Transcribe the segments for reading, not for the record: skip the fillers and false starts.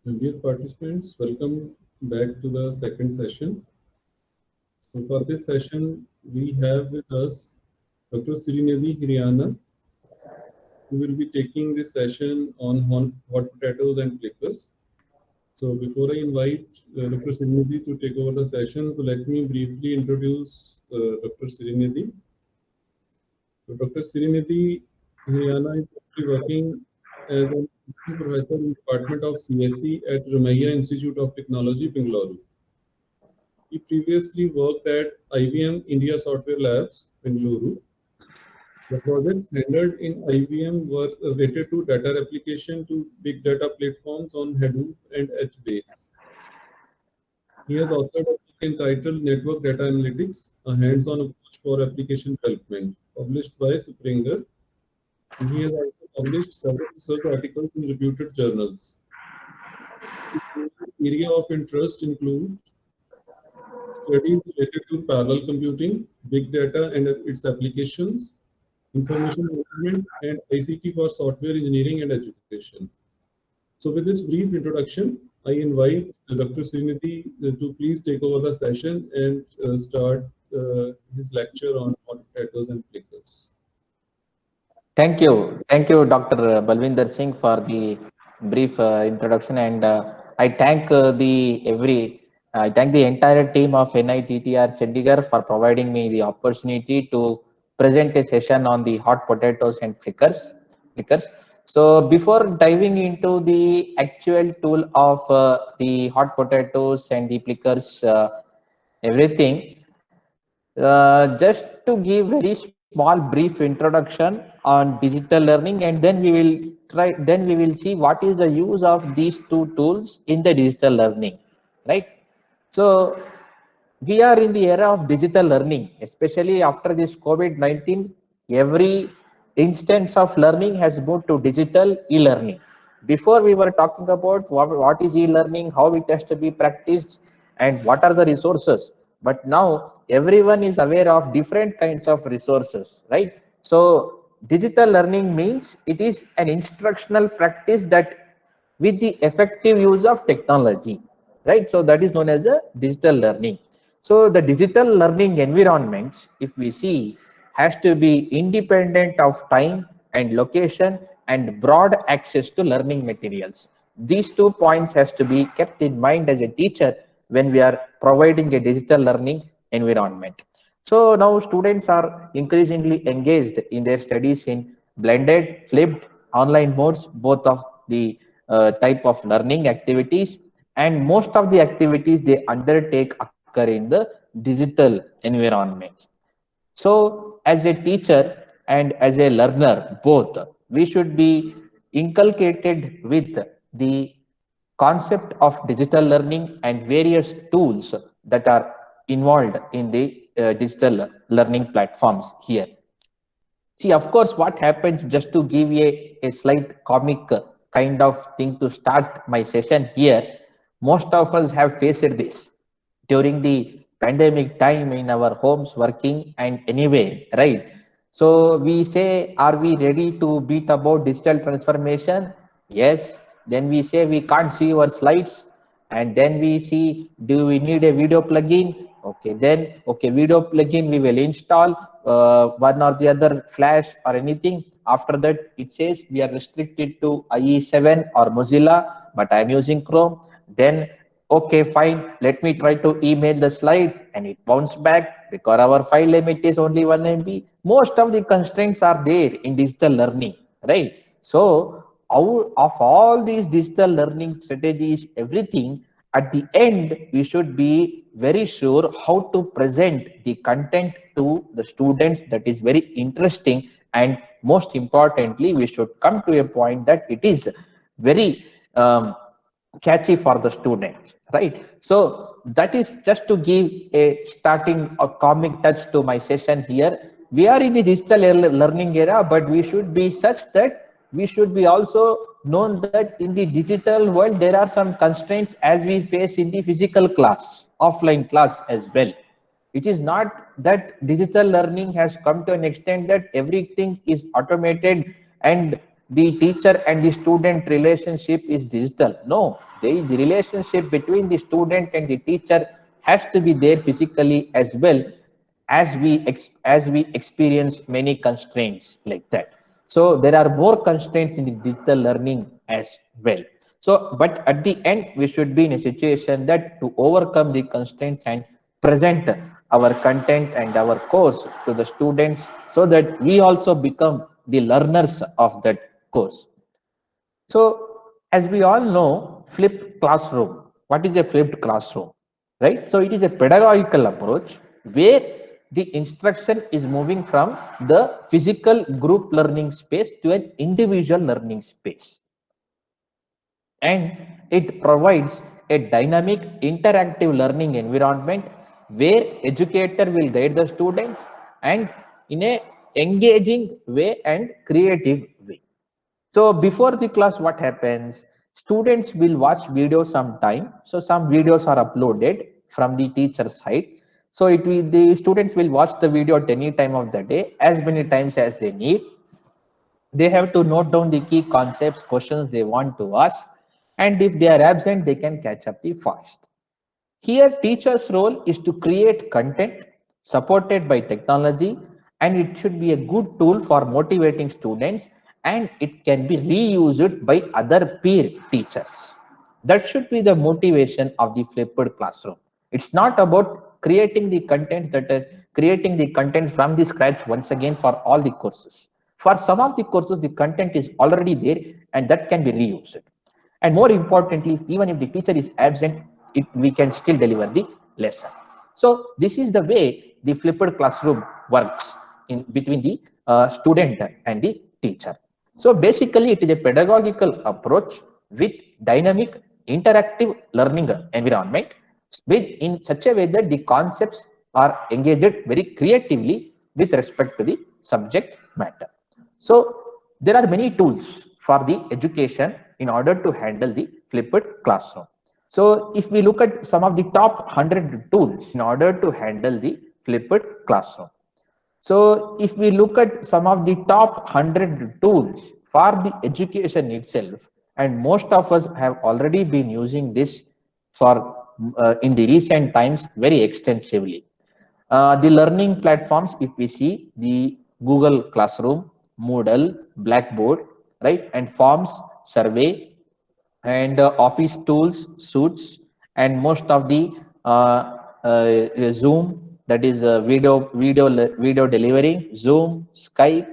Dear participants, welcome back to the second session. So for this session, we have with us Dr. Srinidhi Hiriana, who will be taking this session on hot potatoes and flickers. So before I invite Dr. Srinidhi to take over the session, so let me briefly introduce Dr. Srinidhi. So Dr. Srinidhi Hiriana is currently working as an assistant professor in the Department of CSE at Ramaiah Institute of Technology, Bengaluru. He previously worked at IBM India Software Labs, Bengaluru. The projects handled in IBM were related to data replication to big data platforms on Hadoop and HBase. He has authored a book entitled Network Data Analytics, a hands-on approach for application development, published by Springer, and he has also published several research articles in reputed journals. His area of interest include studies related to parallel computing, big data and its applications, information management, and ICT for software engineering and education. So with this brief introduction, I invite Dr. Srinidhi to please take over the session and start his lecture on hot potatoes and flickers. Thank you, Dr. Balvinder Singh, for the brief introduction, and I thank the entire team of NITTR Chandigarh for providing me the opportunity to present a session on the hot potatoes and flickers. So before diving into the actual tool of the hot potatoes and the flickers, everything, just to give very small brief introduction on digital learning, and then we will see what is the use of these two tools in the digital learning, right? So we are in the era of digital learning, especially after this COVID-19. Every instance of learning has moved to digital e-learning. Before we were talking about what is e-learning, how it has to be practiced, and what are the resources. But now everyone is aware of different kinds of resources, right? So digital learning means it is an instructional practice that with the effective use of technology, right? So that is known as the digital learning. So the digital learning environments, if we see, has to be independent of time and location and broad access to learning materials. These 2 points has to be kept in mind as a teacher when we are providing a digital learning environment. So now students are increasingly engaged in their studies in blended, flipped, online modes, both of the type of learning activities, and most of the activities they undertake occur in the digital environments. So as a teacher and as a learner, both, we should be inculcated with the concept of digital learning and various tools that are involved in the digital learning platforms here. See, of course, what happens, just to give a slight comic kind of thing to start my session here, most of us have faced this during the pandemic time in our homes, working, and anywhere, right? So we say, are we ready to beat about digital transformation? Yes. Then we say we can't see our slides, and then we see, do we need a video plugin? Okay, then okay, video plugin we will install one or the other flash or anything. After that, it says we are restricted to IE7 or Mozilla, but I am using Chrome. Then okay, fine, let me try to email the slide, and it bounced back because our file limit is only 1 MB. Most of the constraints are there in digital learning, right? So out of all these digital learning strategies, everything, at the end, we should be very sure how to present the content to the students that is very interesting, and most importantly, we should come to a point that it is very catchy for the students, right? So that is just to give a starting a comic touch to my session here. We are in the digital learning era, but we should be such that we should be also known that in the digital world there are some constraints as we face in the physical class, offline class as well. It is not that digital learning has come to an extent that everything is automated and the teacher and the student relationship is digital. No, the relationship between the student and the teacher has to be there physically as well, as we experience many constraints like that. So there are more constraints in the digital learning as well. So, but at the end, we should be in a situation that to overcome the constraints and present our content and our course to the students so that we also become the learners of that course. So, as we all know, flipped classroom. What is a flipped classroom? Right? So, it is a pedagogical approach where the instruction is moving from the physical group learning space to an individual learning space. And it provides a dynamic interactive learning environment where educator will guide the students and in a engaging way and creative way. So before the class, what happens? Students will watch video sometime. So some videos are uploaded from the teacher side. So the students will watch the video at any time of the day, as many times as they need. They have to note down the key concepts, questions they want to ask, and if they are absent, they can catch up the fast. Here, teacher's role is to create content supported by technology, and it should be a good tool for motivating students, and it can be reused by other peer teachers. That should be the motivation of the flipped classroom. It's not about creating the content creating the content from the scratch once again for all the courses. For some of the courses, the content is already there and that can be reused. And more importantly, even if the teacher is absent, we can still deliver the lesson. So this is the way the flipped classroom works in between the student and the teacher. So basically, it is a pedagogical approach with dynamic interactive learning environment with in such a way that the concepts are engaged very creatively with respect to the subject matter. So there are many tools for the education in order to handle the flipped classroom. So if we look at some of the top 100 tools in order to handle the flipped classroom. So if we look at some of the top 100 tools for the education itself, and most of us have already been using this for in the recent times very extensively. The learning platforms, if we see the Google Classroom, Moodle, Blackboard, right, and Forms, Survey, and Office tools, Suits, and most of the Zoom, that is video delivering, Zoom, Skype,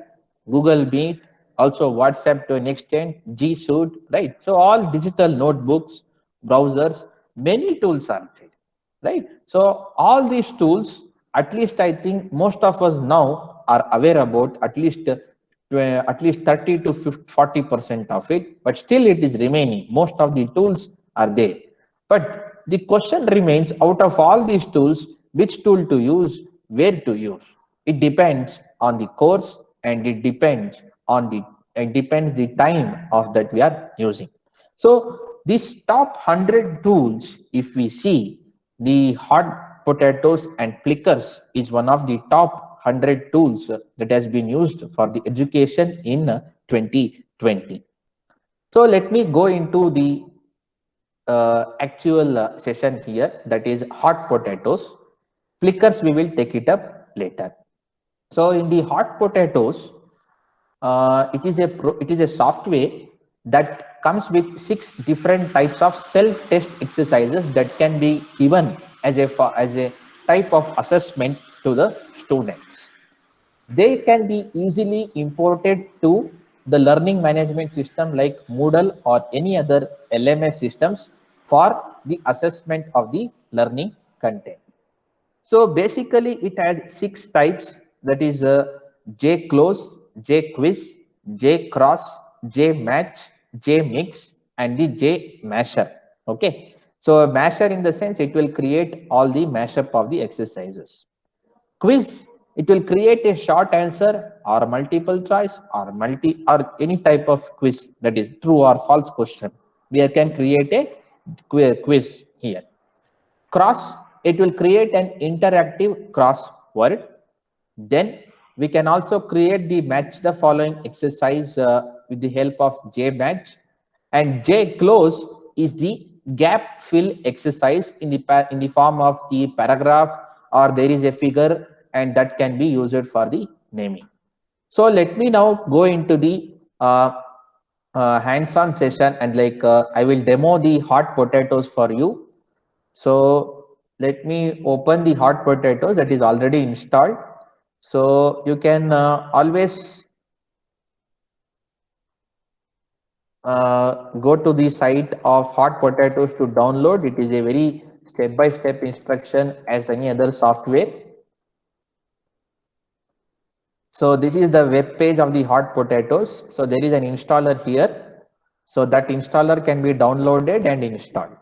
Google Meet, also WhatsApp to an extent, G Suite, right? So all digital notebooks, browsers, many tools are there, right? So all these tools, at least I think most of us now are aware about at least 30 to 40% of it, but still it is remaining. Most of the tools are there. But the question remains, out of all these tools, which tool to use, where to use? It depends on the course and it depends the time of that we are using. So these top 100 tools, if we see, the hot potatoes and Plickers is one of the top 100 tools that has been used for the education in 2020. So let me go into the actual session here, that is hot potatoes. Plickers we will take it up later. So in the hot potatoes, it is a software that comes with 6 different types of self-test exercises that can be given as a type of assessment to the students. They can be easily imported to the learning management system like Moodle or any other LMS systems for the assessment of the learning content. So basically it has 6 types, that is JClose, JQuiz, JCross, JMatch, JMix and the JMasher. Okay. So a masher in the sense it will create all the mashup of the exercises. Quiz, it will create a short answer or multiple choice or any type of quiz, that is true or false question. We can create a quiz here. Cross, it will create an interactive crossword. Then we can also create the match the following exercise with the help of JMatch, and JClose is the gap fill exercise in the form of the paragraph, or there is a figure, and that can be used for the naming. So let me now go into the hands-on session, and I will demo the hot potatoes for you. So let me open the hot potatoes that is already installed. So you can always go to the site of hot potatoes to download. It is a very step-by-step instruction as any other software. So this is the web page of the hot potatoes. So there is an installer here. So that installer can be downloaded and installed.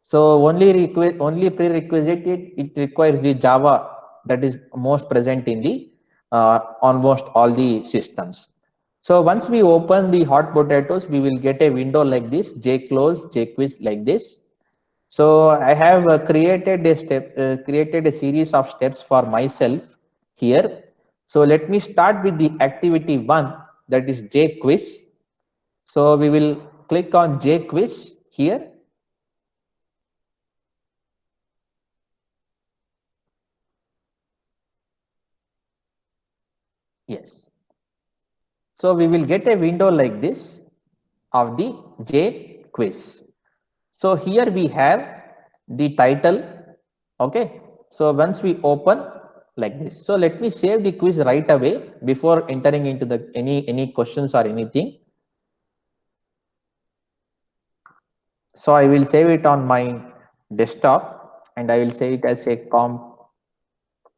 So only prerequisite it requires the Java that is most present in the almost all the systems. So once we open the hot potatoes, we will get a window like this, jclose, jquiz like this. So I have created a series of steps for myself here. So let me start with the activity 1, that is jquiz. So we will click on jquiz here. Yes. So we will get a window like this of the J quiz. So here we have the title. Okay. So once we open like this, so let me save the quiz right away before entering into the any questions or anything. So I will save it on my desktop, and I will save it as a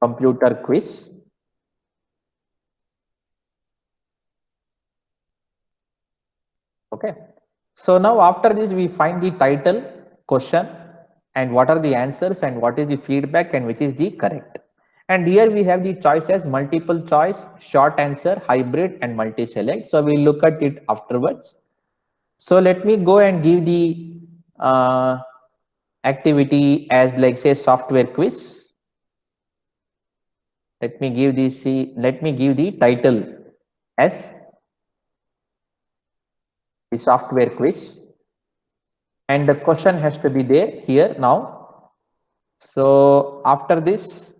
computer quiz. Okay. So now after this, we find the title, question, and what are the answers, and what is the feedback, and which is the correct. And here we have the choices: multiple choice, short answer, hybrid, and multi-select. So we'll look at it afterwards. So let me go and give the activity as say software quiz. Let me give the title as the software quiz, and the question has to be there here now. So after this,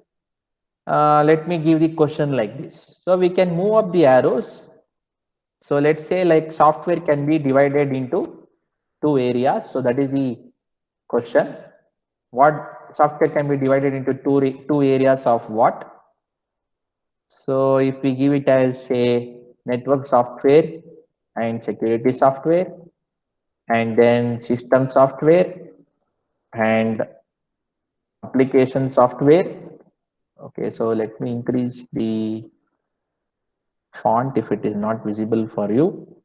let me give the question like this. So we can move up the arrows. So let's say software can be divided into two areas. So that is the question. What software can be divided into two areas of what? So if we give it as a network software and security software, and then system software and application software. Okay, so let me increase the font if it is not visible for you,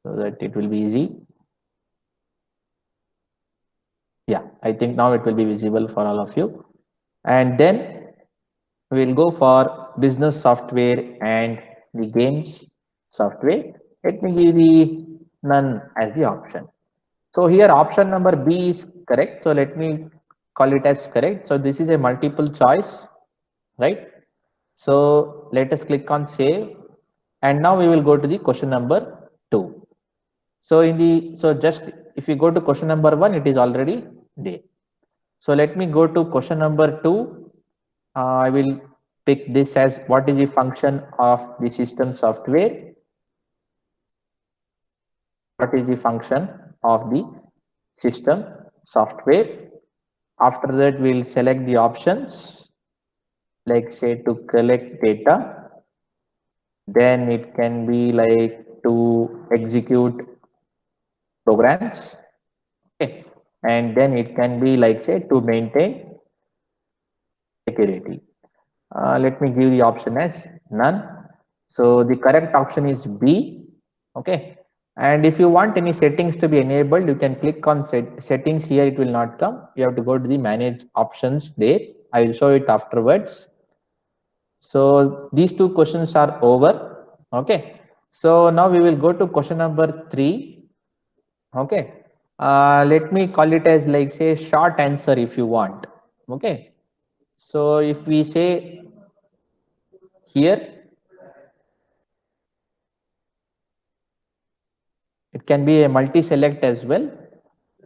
so that it will be easy. Yeah, I think now it will be visible for all of you. And then we will go for business software and the games software. Let me give the none as the option. So here option number B is correct. So let me call it as correct. So this is a multiple choice, right? So let us click on save. And now we will go to the question number 2. So just if you go to question number 1, it is already there. So let me go to question number 2. I will pick this as what is the function of the system software. What is the function of the system software? After that, we'll select the options, like say to collect data. Then it can be to execute programs. Okay. And then it can be say to maintain security. Let me give the option as none. So the correct option is B. Okay. And if you want any settings to be enabled, you can click on settings here. It will not come. You have to go to the manage options there. I will show it afterwards. So these two questions are over. Okay. So now we will go to question number 3. Okay. Let me call it as say short answer if you want. Okay. So if we say here, it can be a multi-select as well.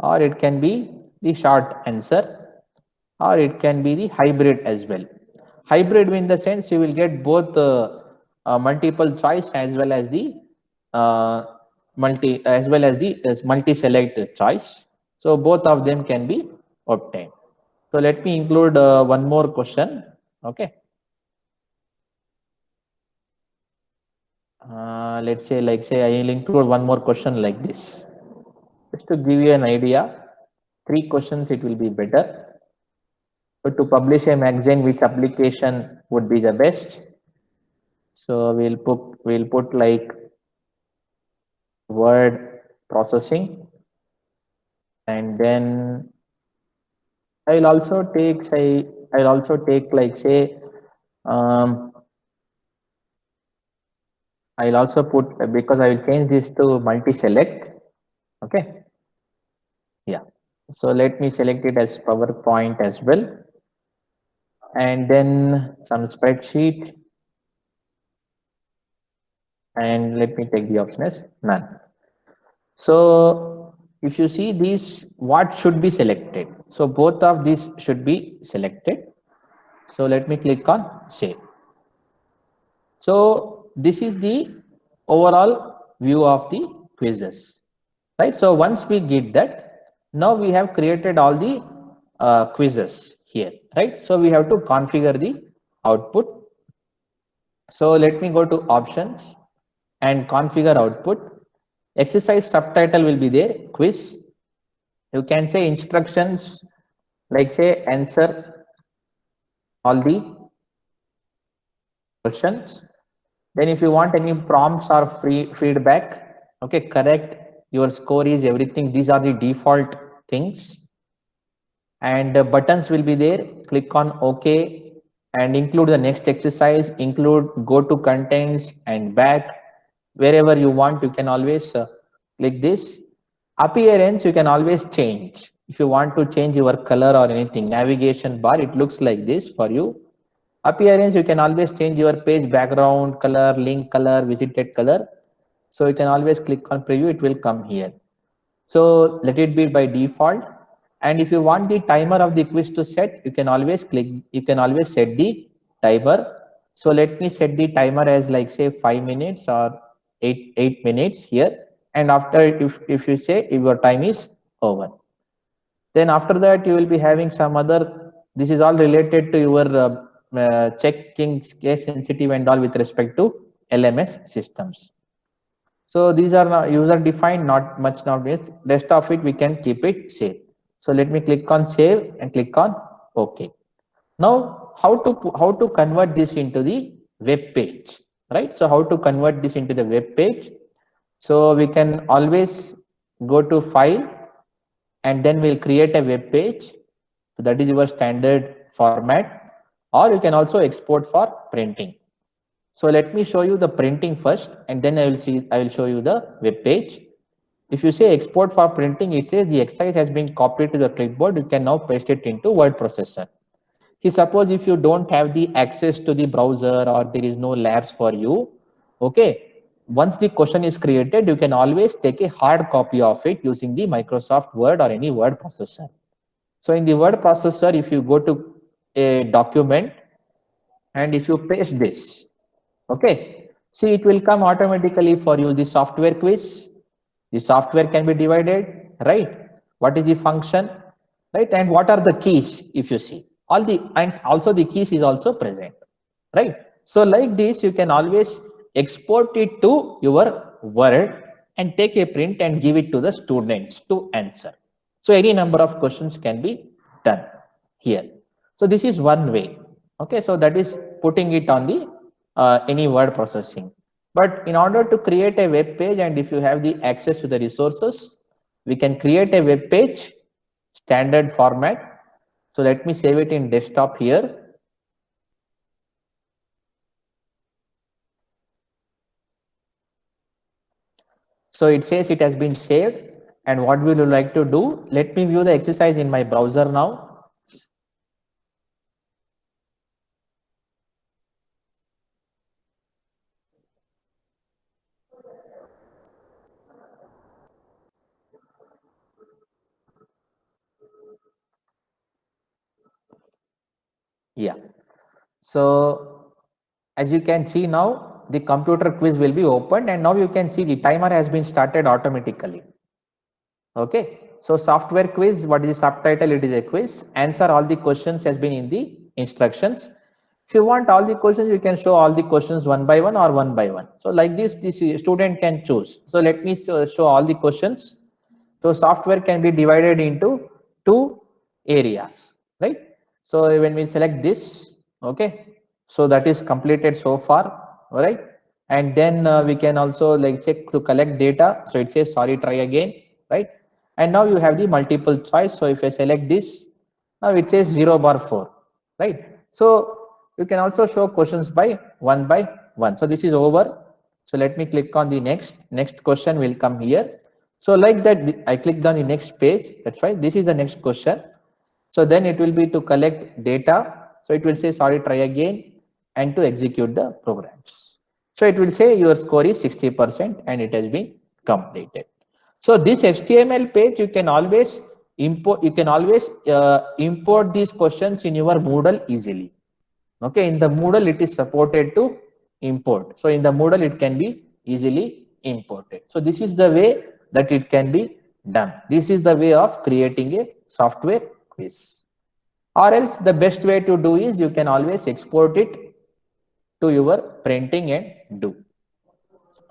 or it can be the short answer, or it can be the hybrid as well. Hybrid in the sense you will get both multiple choice as well as the uh, multi select choice. So both of them can be obtained. So let me include one more question. Okay. Let's say, I will include one more question like this. Just to give you an idea, 3 questions it will be better. So to publish a magazine, which application would be the best? So we'll put like word processing, and then I will also take say I'll also take like say um, I'll also put, because I will change this to multi-select. Okay, yeah. So let me select it as PowerPoint as well, and then some spreadsheet, and let me take the option as none. So if you see these, what should be selected? So both of these should be selected. So let me click on save. So this is the overall view of the quizzes, right? So once we get that, now we have created all the quizzes here, right? So we have to configure the output. So let me go to options and configure output. Exercise subtitle will be there, quiz. You can say instructions, like say answer all the questions. Then if you want any prompts or free feedback, okay, correct your score is everything. These are the default things. And the buttons will be there. Click on OK and include the next exercise, include go to contents and back. Wherever you want, you can always click this. Appearance, you can always change. If you want to change your color or anything, navigation bar, it looks like this for you. Appearance, you can always change your page background color, link color, visited color. So you can always click on preview, it will come here. So let it be by default. And if you want the timer of the quiz to set, you can always set the timer. So let me set the timer as like say 5 minutes or 8 minutes here. And after, if you say if your time is over, then after that you will be having some other, this is all related to your checking case sensitive and all with respect to LMS systems. So these are now user defined, not much nowadays. Rest of it we can keep it safe. So let me click on save and click on OK. Now how to convert this into the web page, right? So how to convert this into the web page? So we can always go to file, and then we'll create a web page. So that is your standard format, or you can also export for printing. So let me show you the printing first, and then I will show you the web page. If you say export for printing, it says the exercise has been copied to the clipboard. You can now paste it into word processor. Suppose if you don't have the access to the browser or there is no labs for you, okay, once the question is created, you can always take a hard copy of it using the Microsoft Word or any word processor. So in the word processor, if you go to a document and if you paste this, okay, see it will come automatically for you the software quiz. The software can be divided, right? What is the function, right? And what are the keys? If you see all the, and also the keys is also present, right? So like this, you can always export it to your Word and take a print and give it to the students to answer. So any number of questions can be done here. So this is one way. Okay, so that is putting it on the any word processing. But in order to create a web page, and if you have the access to the resources, we can create a web page standard format. So let me save it in desktop here. So it says it has been saved. And what will you like to do? Let me view the exercise in my browser now. Yeah. So as you can see now, the computer quiz will be opened, and now you can see the timer has been started automatically. Okay. So software quiz, what is the subtitle? It is a quiz. Answer all the questions has been in the instructions. If you want all the questions, you can show all the questions one by one or one by one. So like this student can choose. So let me show all the questions. So software can be divided into two areas, right? So when we select this, okay, so that is completed so far, all right? And then we can also like say to collect data. So it says sorry, try again, right? And now you have the multiple choice. So if I select this, now it says 0 bar 4, right? So you can also show questions by one. So this is over. So let me click on the next question will come here. So like that, I clicked on the next page. That's why this is the next question. So then it will be to collect data. So it will say, sorry, try again, and to execute the programs. So it will say your score is 60% and it has been completed. So this HTML page, you can always import, import these questions in your Moodle easily. Okay, in the Moodle, it is supported to import. So in the Moodle, it can be easily imported. So this is the way that it can be done. This is the way of creating a software quiz. Or else the best way to do is you can always export it to your printing and do.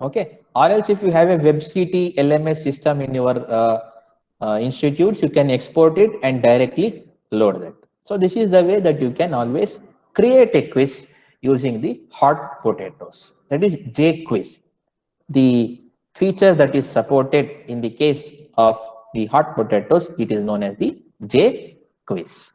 Okay. Or else if you have a WebCT LMS system in your institutes, you can export it and directly load that. So this is the way that you can always create a quiz using the hot potatoes. That is JQuiz. The feature that is supported in the case of the hot potatoes, it is known as the JQuiz.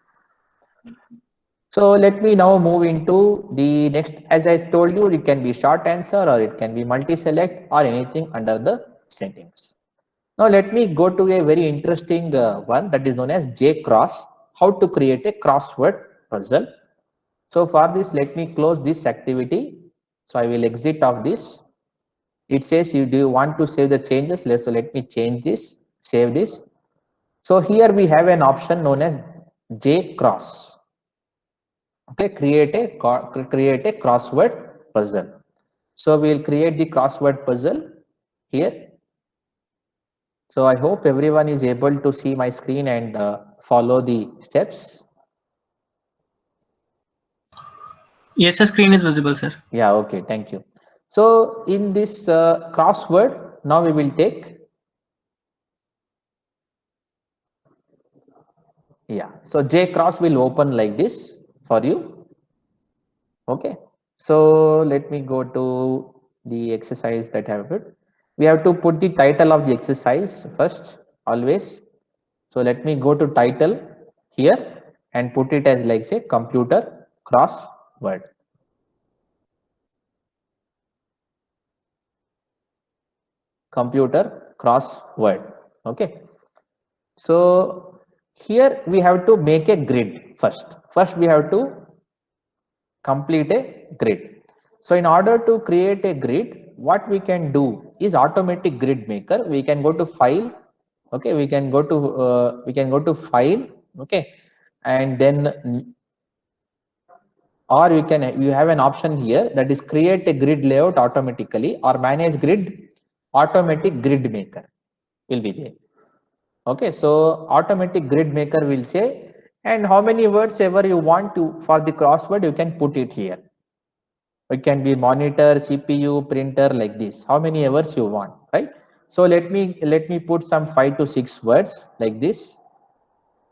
So let me now move into the next. As I told you, it can be short answer or it can be multi-select or anything under the settings. Now let me go to a very interesting one that is known as JCross, how to create a crossword puzzle. So for this, let me close this activity. So I will exit of this. It says you do you want to save the changes. So let me change this, save this. So here we have an option known as JCross. Okay, create a crossword puzzle. So we'll create the crossword puzzle here. So I hope everyone is able to see my screen and follow the steps. Yes, the screen is visible, sir. Yeah, okay, thank you. So in this crossword, now we will take. Yeah, so JCross will open like this for you. Okay, so let me go to the exercise that I have put. We have to put the title of the exercise first, always. So let me go to title here and put it as like say computer crossword. Computer crossword. Okay. So here we have to make a grid first. First we have to complete a grid. So in order to create a grid, what we can do is automatic grid maker. We can go to file. Okay, we can go to file. Okay, and then or you have an option here that is create a grid layout automatically or manage grid automatic grid maker will be there. Okay, so automatic grid maker will say, and how many words ever you want to for the crossword you can put it here. It can be monitor, CPU, printer, like this, how many words you want, right? So let me put some 5 to 6 words like this.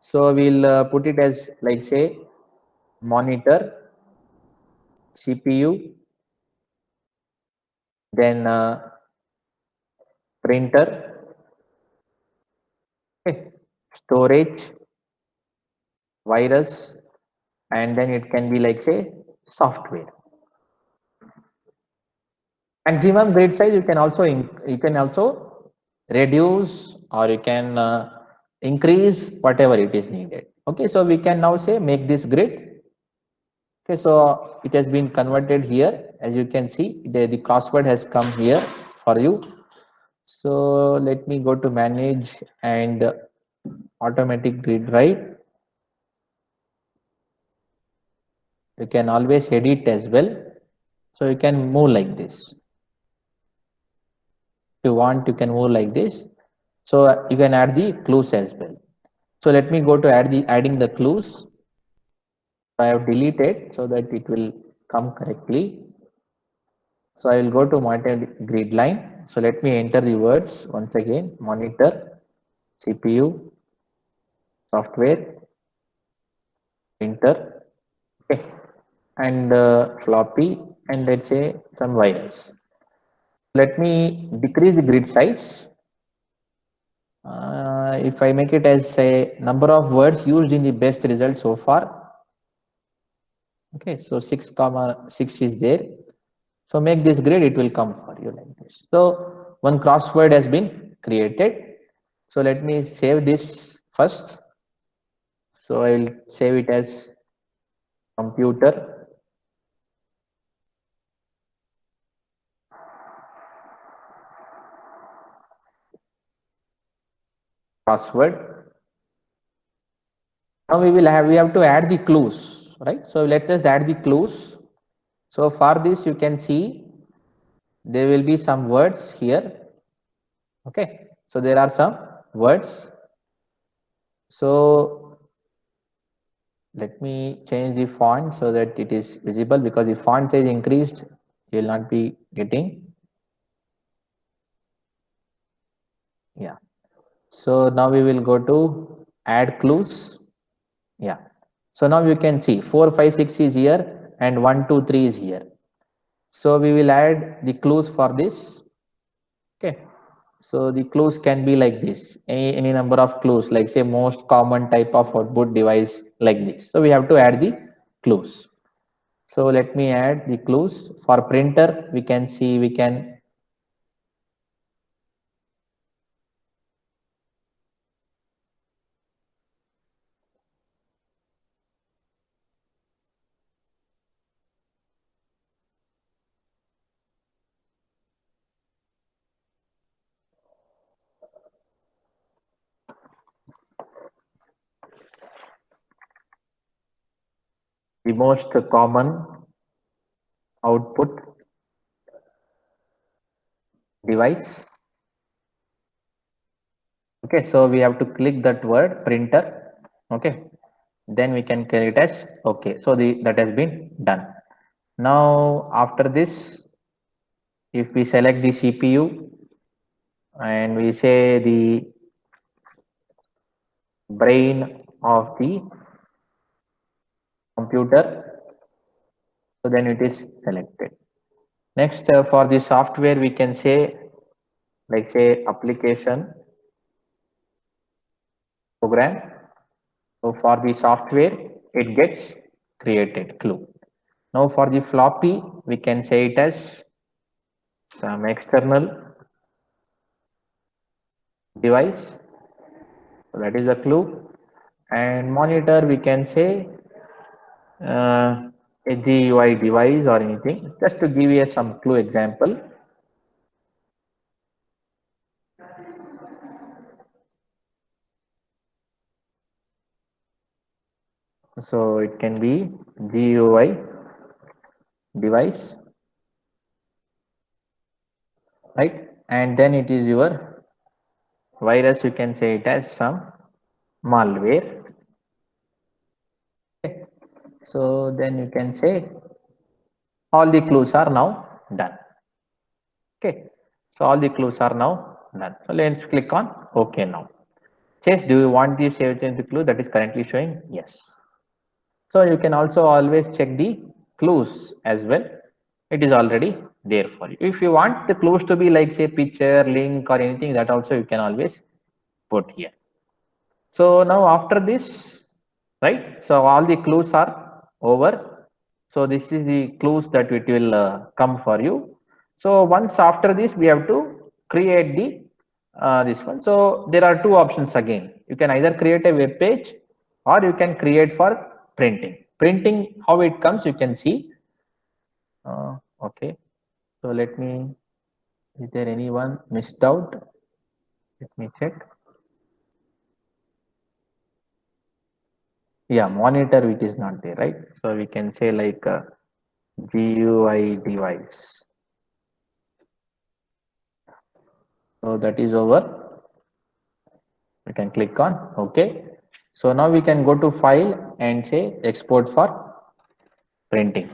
So we'll put it as like say monitor, CPU, then printer, okay, storage, virus, and then it can be like say software. Maximum grid size you can also reduce or you can increase whatever it is needed. Okay, so we can now say make this grid. Okay, so it has been converted here. As you can see, the crossword has come here for you. So let me go to manage and automatic grid write. You can always edit as well. So you can move like this. If you want, you can move like this. So you can add the clues as well. So let me go to adding the clues. I have deleted so that it will come correctly. So I will go to monitor grid line. So let me enter the words once again: monitor, CPU, software, printer, okay, and floppy, and let's say some virus. Let me decrease the grid size. If I make it as a number of words used in the best result so far, okay, so 6, 6 is there. So make this grid, it will come for you like this. So one crossword has been created. So let me save this first. So I will save it as computer crossword. Now we have to add the clues, right? So let us add the clues. So for this you can see there will be some words here. Okay, so there are some words. So let me change the font so that it is visible, because the font size increased, you will not be getting. Yeah. So now we will go to add clues. Yeah. So now you can see 4, 5, 6 is here and 1, 2, 3 is here. So we will add the clues for this. Okay. So the clues can be like this, any number of clues, like say most common type of output device like this. So we have to add the clues. So let me add the clues. For printer, we can see we can the most common output device. Okay, so we have to click that word printer. Okay, then we can create as okay. So that has been done. Now after this, if we select the CPU and we say the brain of the computer, so then it is selected. Next, for the software, we can say, like say application program. So for the software, it gets created clue. Now for the floppy, we can say it as some external device. So that is the clue. And monitor, we can say a GUI device or anything. Just to give you some clue example. So it can be GUI device, right? And then it is your virus, you can say it as some malware. Okay. So then you can say all the clues are now done. Okay. So all the clues are now done. So let's click on OK now. Says, do you want the save change the clue that is currently showing? Yes. So you can also always check the clues as well. It is already there for you. If you want the clues to be like say picture, link or anything, that also you can always put here. So now after this, right? So all the clues are over. So this is the clues that it will come for you. So once after this, we have to create the this one. So there are two options again. You can either create a web page or you can create for printing. Printing, how it comes, you can see. Okay. So let me, is there anyone missed out? Let me check. Yeah, monitor which is not there, right? So we can say like GUI device. So that is over. We can click on OK. So now we can go to file and say export for printing.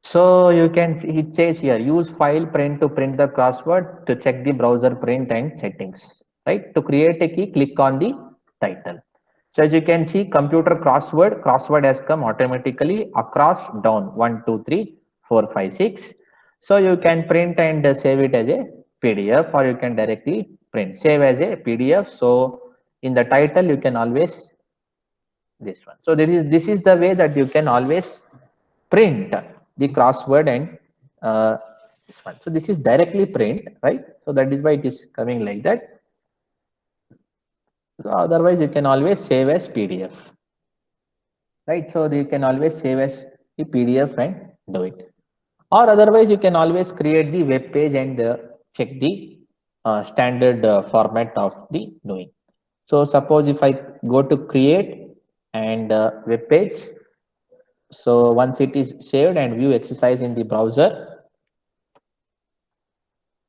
So you can see it says here use file print to print the crossword to check the browser print and settings, right? To create a key, click on the title. So as you can see, computer crossword has come automatically across down 1, 2, 3, 4, 5, 6. So you can print and save it as a PDF, or you can directly print, save as a PDF. So in the title, you can always this one. So this is the way that you can always print the crossword and this one. So this is directly print, right? So that is why it is coming like that. So otherwise, you can always save as PDF, right? So you can always save as the PDF and do it. Or otherwise, you can always create the web page and check the standard format of the doing. So suppose if I go to create and web page, so once it is saved and view exercise in the browser,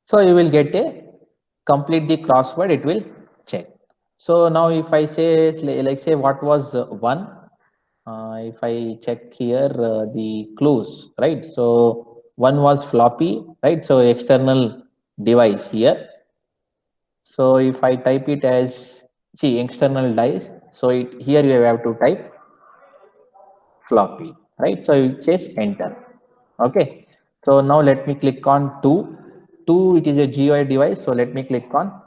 so you will get a complete the crossword, it will check. So now if I say, like say what was one, if I check here the clues, right? So one was floppy, right? So external device here. So if I type it as, see external device, so here you have to type floppy, right? So you just enter. Okay. So now let me click on 2. 2, it is a GUI device. So let me click on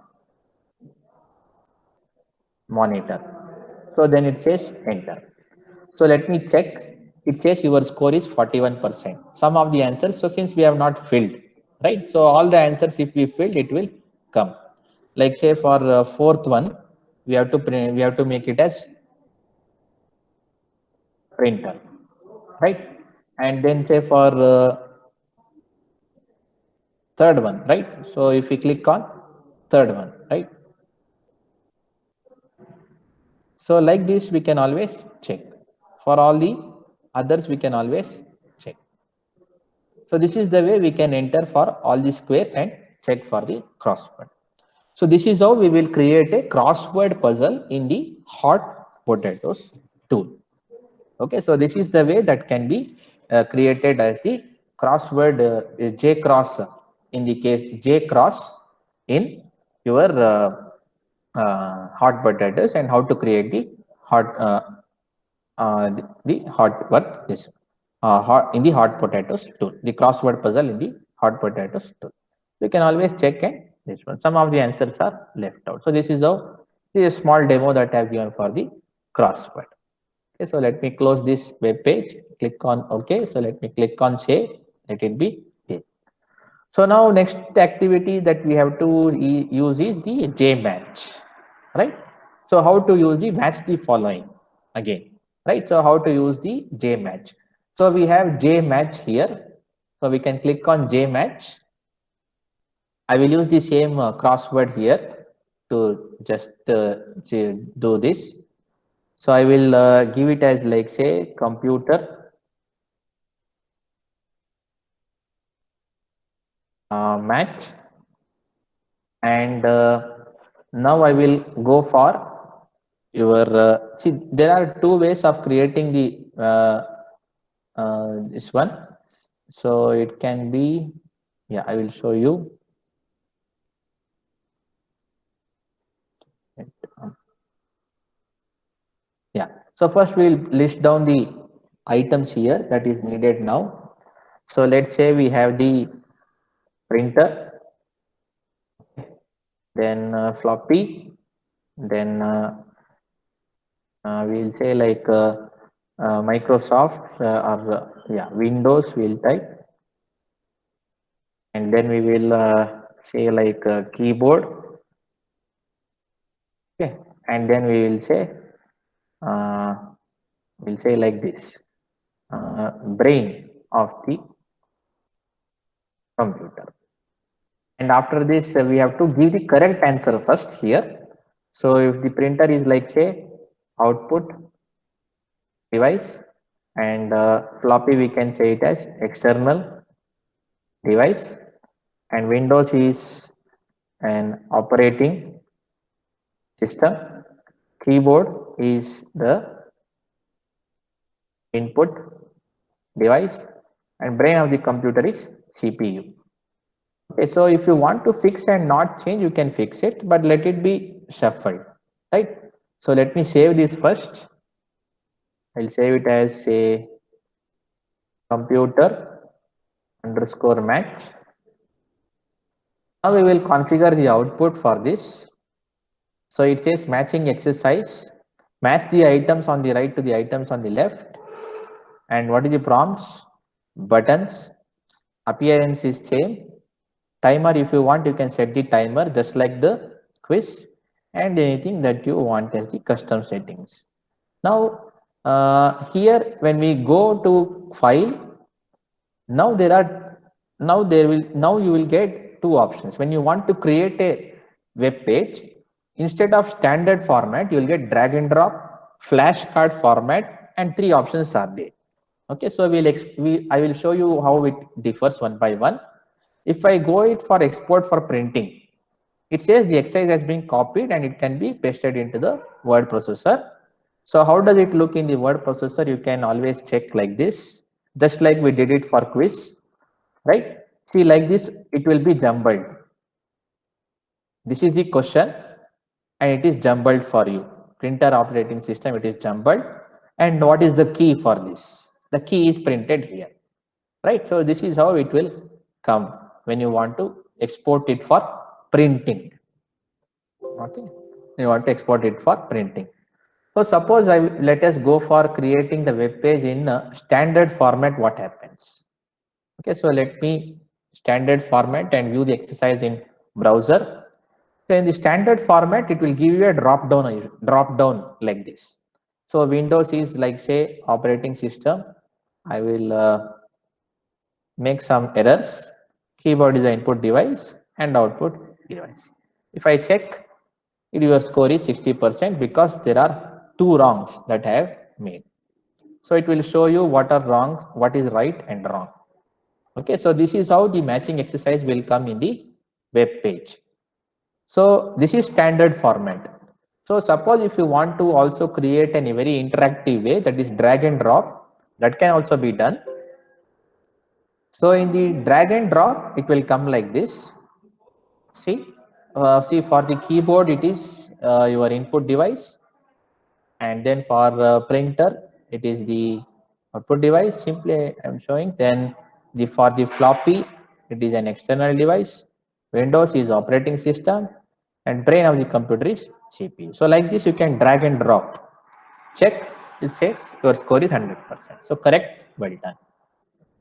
monitor. So then it says enter. So let me check. It says your score is 41%. Some of the answers. So since we have not filled, right? So all the answers, if we filled, it will come. Like say for fourth one, we have to print, we have to make it as printer, right? And then say for third one, right? So if we click on third one, right? So like this, we can always check. For all the others, we can always check. So this is the way we can enter for all the squares and check for the crossword. So this is how we will create a crossword puzzle in the hot potatoes tool. Okay, so this is the way that can be created as the crossword J cross, in the case J cross in your hot potatoes, and how to create the hot the hot what this hot in the hot potatoes tool, the crossword puzzle in the hot potatoes tool. You can always check, and this one some of the answers are left out. So this is how, this is a small demo that I have given for the crossword. Okay, so let me close this web page, click on OK. So let me click on save, let it be there. So now next activity that we have to use is the J match, right? So how to use the match the following again, right? So how to use the J match. So we have J match here. So we can click on J match. I will use the same crossword here to just do this. So I will give it as like say computer match, and now I will go for your see there are two ways of creating the this one. So it can be, yeah, I will show you. Yeah, so first we'll list down the items here that is needed now. So let's say we have the printer, then floppy, then we'll say like Microsoft or yeah Windows we'll type, and then we will say like keyboard, okay, and then we will say uh, we'll say like this brain of the computer. And after this we have to give the correct answer first here. So if the printer is like say output, device, and floppy we can say it as external device, and Windows is an operating system. Keyboard is the input device, and brain of the computer is CPU. Okay, so if you want to fix and not change, you can fix it, but let it be shuffled, right? So let me save this first. I'll save it as a computer underscore match. Now we will configure the output for this. So it says matching exercise. Match the items on the right to the items on the left. And what is the prompts? Buttons. Appearance is same. Timer, if you want, you can set the timer just like the quiz, and anything that you want as the custom settings. Now here when we go to file, now you will get two options. When you want to create a web page, instead of standard format, you will get drag and drop, flashcard format, and three options are there. Okay, so I will show you how it differs one by one. If I go it for export for printing, it says the exercise has been copied and it can be pasted into the word processor. So how does it look in the word processor? You can always check like this, just like we did it for quiz, right? See, like this, it will be jumbled. This is the question and it is jumbled for you. Printer operating system, it is jumbled. And what is the key for this? The key is printed here, right? So this is how it will come when you want to export it for printing. Okay, you want to export it for printing. So suppose let us go for creating the web page in a standard format. What happens? Okay, so let me standard format and view the exercise in browser. So in the standard format, it will give you a drop down like this. So Windows is like say operating system. I will make some errors. Keyboard is the input device and output device. If I check, your score is 60% because there are two wrongs that I have made. So it will show you what are wrong, what is right and wrong. Okay, so this is how the matching exercise will come in the web page. So this is standard format. So suppose if you want to also create in a very interactive way, that is drag and drop, that can also be done. So in the drag and drop, it will come like this. See, for the keyboard, it is your input device, and then for printer, it is the output device. Simply, I'm showing. Then for the floppy, it is an external device. Windows is operating system, and brain of the computer is CPU. So like this, you can drag and drop. Check. It says your score is 100%. So correct. Well done.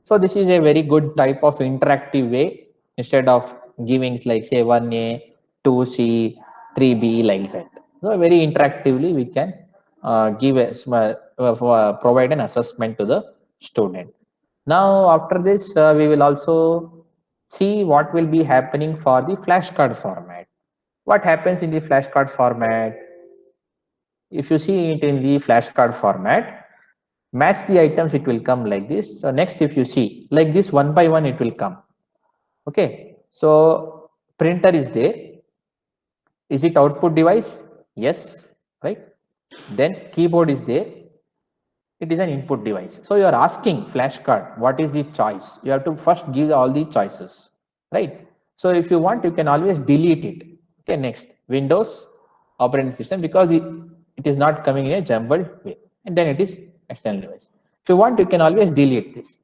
So this is a very good type of interactive way instead of giving like say 1A, 2C, 3B like that. So very interactively we can give a provide an assessment to the student. Now after this we will also see what will be happening for the flashcard format. What happens in the flashcard format? If you see it in the flashcard format, match the items, it will come like this. So next, if you see like this, one by one it will come. Okay, so printer is there. Is it output device? Yes, right? Then keyboard is there. It is an input device. So you are asking flashcard, what is the choice? You have to first give all the choices, right? So if you want, you can always delete it. Okay, next, Windows operating system, because it is not coming in a jumbled way, and then it is external device. If you want, you can always delete this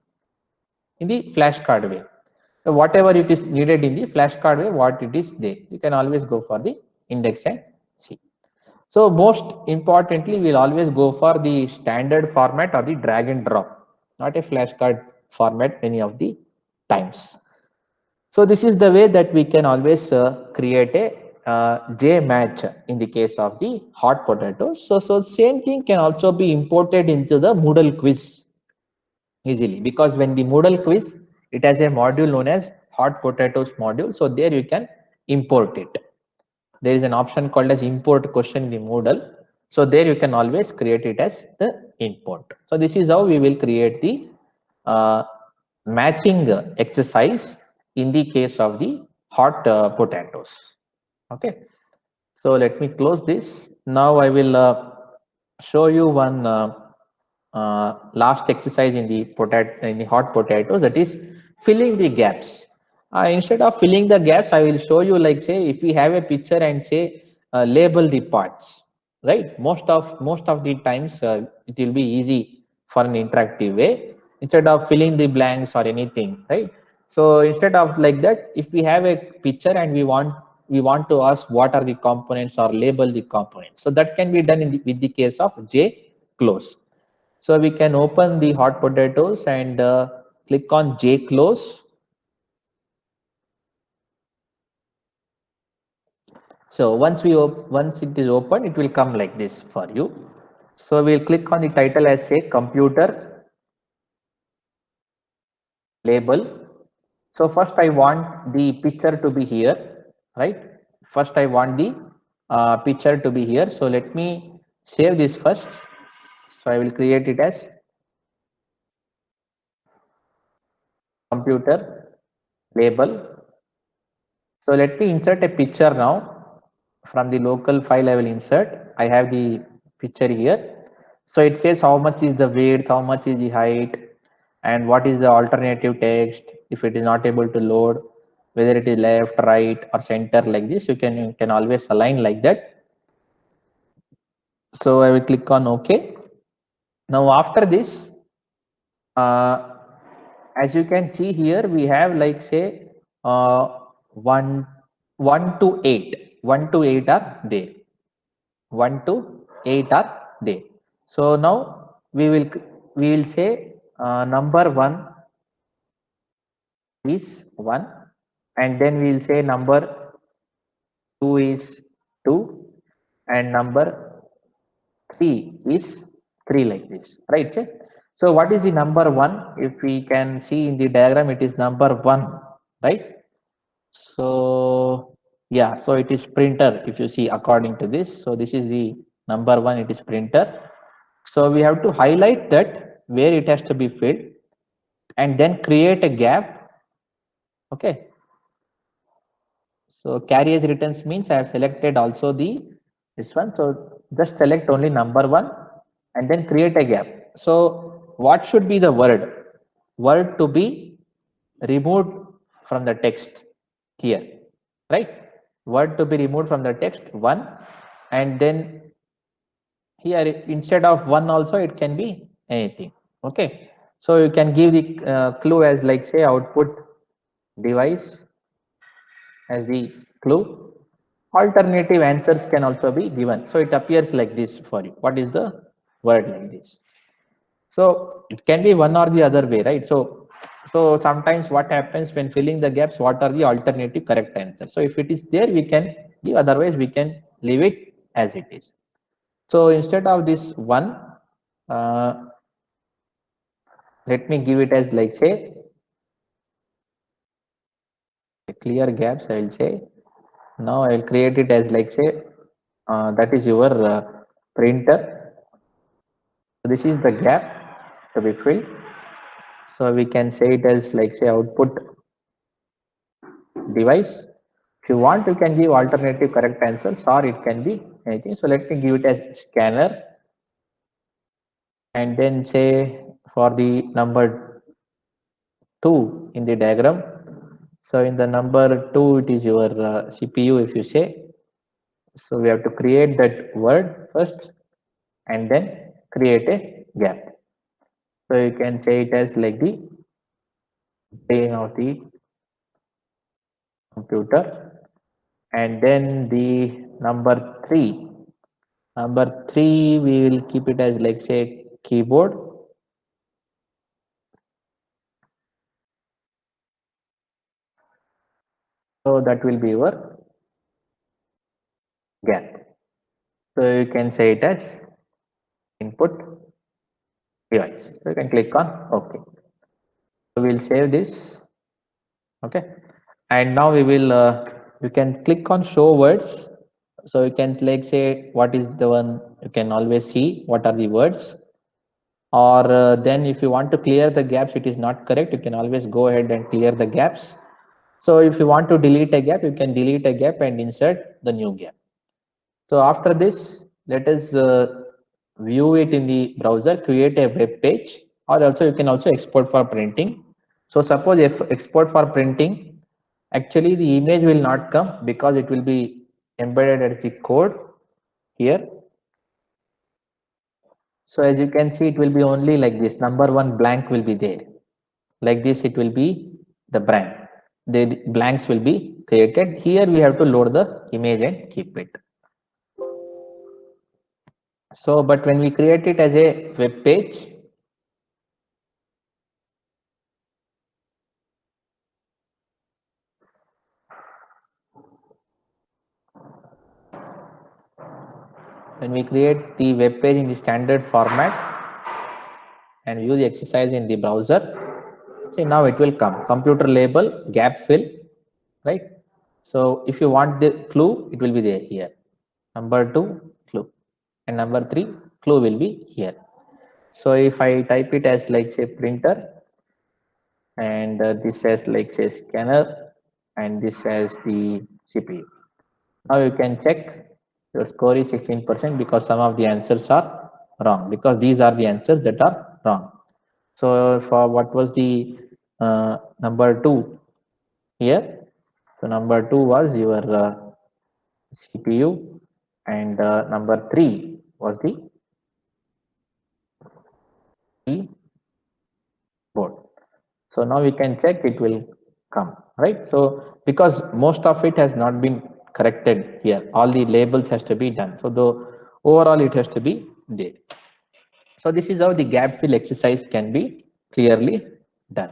in the flashcard way. So whatever it is needed in the flashcard way, what it is there, you can always go for the index and see. So most importantly, we'll always go for the standard format or the drag and drop, not a flashcard format any of the times. So this is the way that we can always create a J match in the case of the hot potatoes. So same thing can also be imported into the Moodle quiz easily, because when the Moodle quiz, it has a module known as hot potatoes module. So there you can import it. There is an option called as import question in the Moodle. So there you can always create it as the input. So this is how we will create the matching exercise in the case of the hot potatoes. Okay. So let me close this. Now I will show you one last exercise in the hot potatoes, that is filling the gaps. Instead of filling the gaps, I will show you, like, say, if we have a picture and say label the parts, right? Most of the times it will be easy for an interactive way instead of filling the blanks or anything, right? So instead of like that, if we have a picture and we want to ask what are the components or label the components, so that can be done with the case of J close. So we can open the hot potatoes and click on J close. So once it is open, it will come like this for you. So we'll click on the title as say computer label. So first I want the picture to be here, right? First I want the picture to be here. So let me save this first. So I will create it as computer label. So let me insert a picture now. From the local file I will insert. I have the picture here. So it says how much is the width, how much is the height, and what is the alternative text. If it is not able to load, whether it is left, right, or center, like this, you can always align like that. So I will click on OK. Now after this, as you can see here, we have, like, say 1 to 8. 1 to 8 are there. 1 to 8 are there. So now we will say number 1 is 1, and then we will say number 2 is 2, and number 3 is 3, like this, right? So what is the number 1? If we can see in the diagram, it is number 1, right? So yeah, so it is printer, if you see according to this. So this is the number 1, it is printer. So we have to highlight that where it has to be filled and then create a gap. Okay. So carry as returns means I have selected also this one. So just select only number 1 and then create a gap. So what should be the word? Word to be removed from the text here, right? Word to be removed from the text 1, and then here instead of 1 also it can be anything. Okay. So you can give the clue as, like, say, output device as the clue. Alternative answers can also be given. So it appears like this for you. What is the word like this? So it can be one or the other way, right? So sometimes what happens when filling the gaps, what are the alternative correct answers? So if it is there, we can give, otherwise we can leave it as it is. So instead of this 1, let me give it as, like, say, clear gaps. I will say now I will create it as, like, say, that is your printer. So this is the gap to be filled. So we can say it as, like, say, output device. If you want, you can give alternative correct answers, or it can be anything. So let me give it as scanner, and then say for the number 2 in the diagram. So in the number 2, it is your CPU, if you say. So we have to create that word first and then create a gap. So you can say it as like the name of the computer, and then the number 3. Number 3, we will keep it as, like, say, keyboard. So that will be your gap. So you can say it as input device. So you can click on OK. So we'll save this. Okay. And now we will you can click on show words. So you can, like, say, what is the one You can always see what are the words. Or then if you want to clear the gaps, it is not correct, you can always go ahead and clear the gaps. So if you want to delete a gap, you can delete a gap and insert the new gap. So after this, let us view it in the browser, create a web page, or also you can also export for printing. So suppose if export for printing, actually the image will not come because it will be embedded as the code here. So as you can see, it will be only like this, number one blank will be there. Like this, it will be the blank. The blanks will be created. Here we have to load the image and keep it. So, but when we create it as a web page, when we create the web page in the standard format and view the exercise in the browser, see now it will come computer label gap fill, right? So if you want the clue, it will be there here. Number 2 clue and number 3 clue will be here. So if I type it as like say printer, and this as like say scanner, and this as the CPU. Now you can check your score is 16% because some of the answers are wrong, because these are the answers that are wrong. So for what was the number 2 here? So number 2 was your CPU, and number 3 was the keyboard. So now we can check, it will come, right? So because most of it has not been corrected here, all the labels has to be done. So the overall it has to be there. So this is how the gap fill exercise can be clearly done.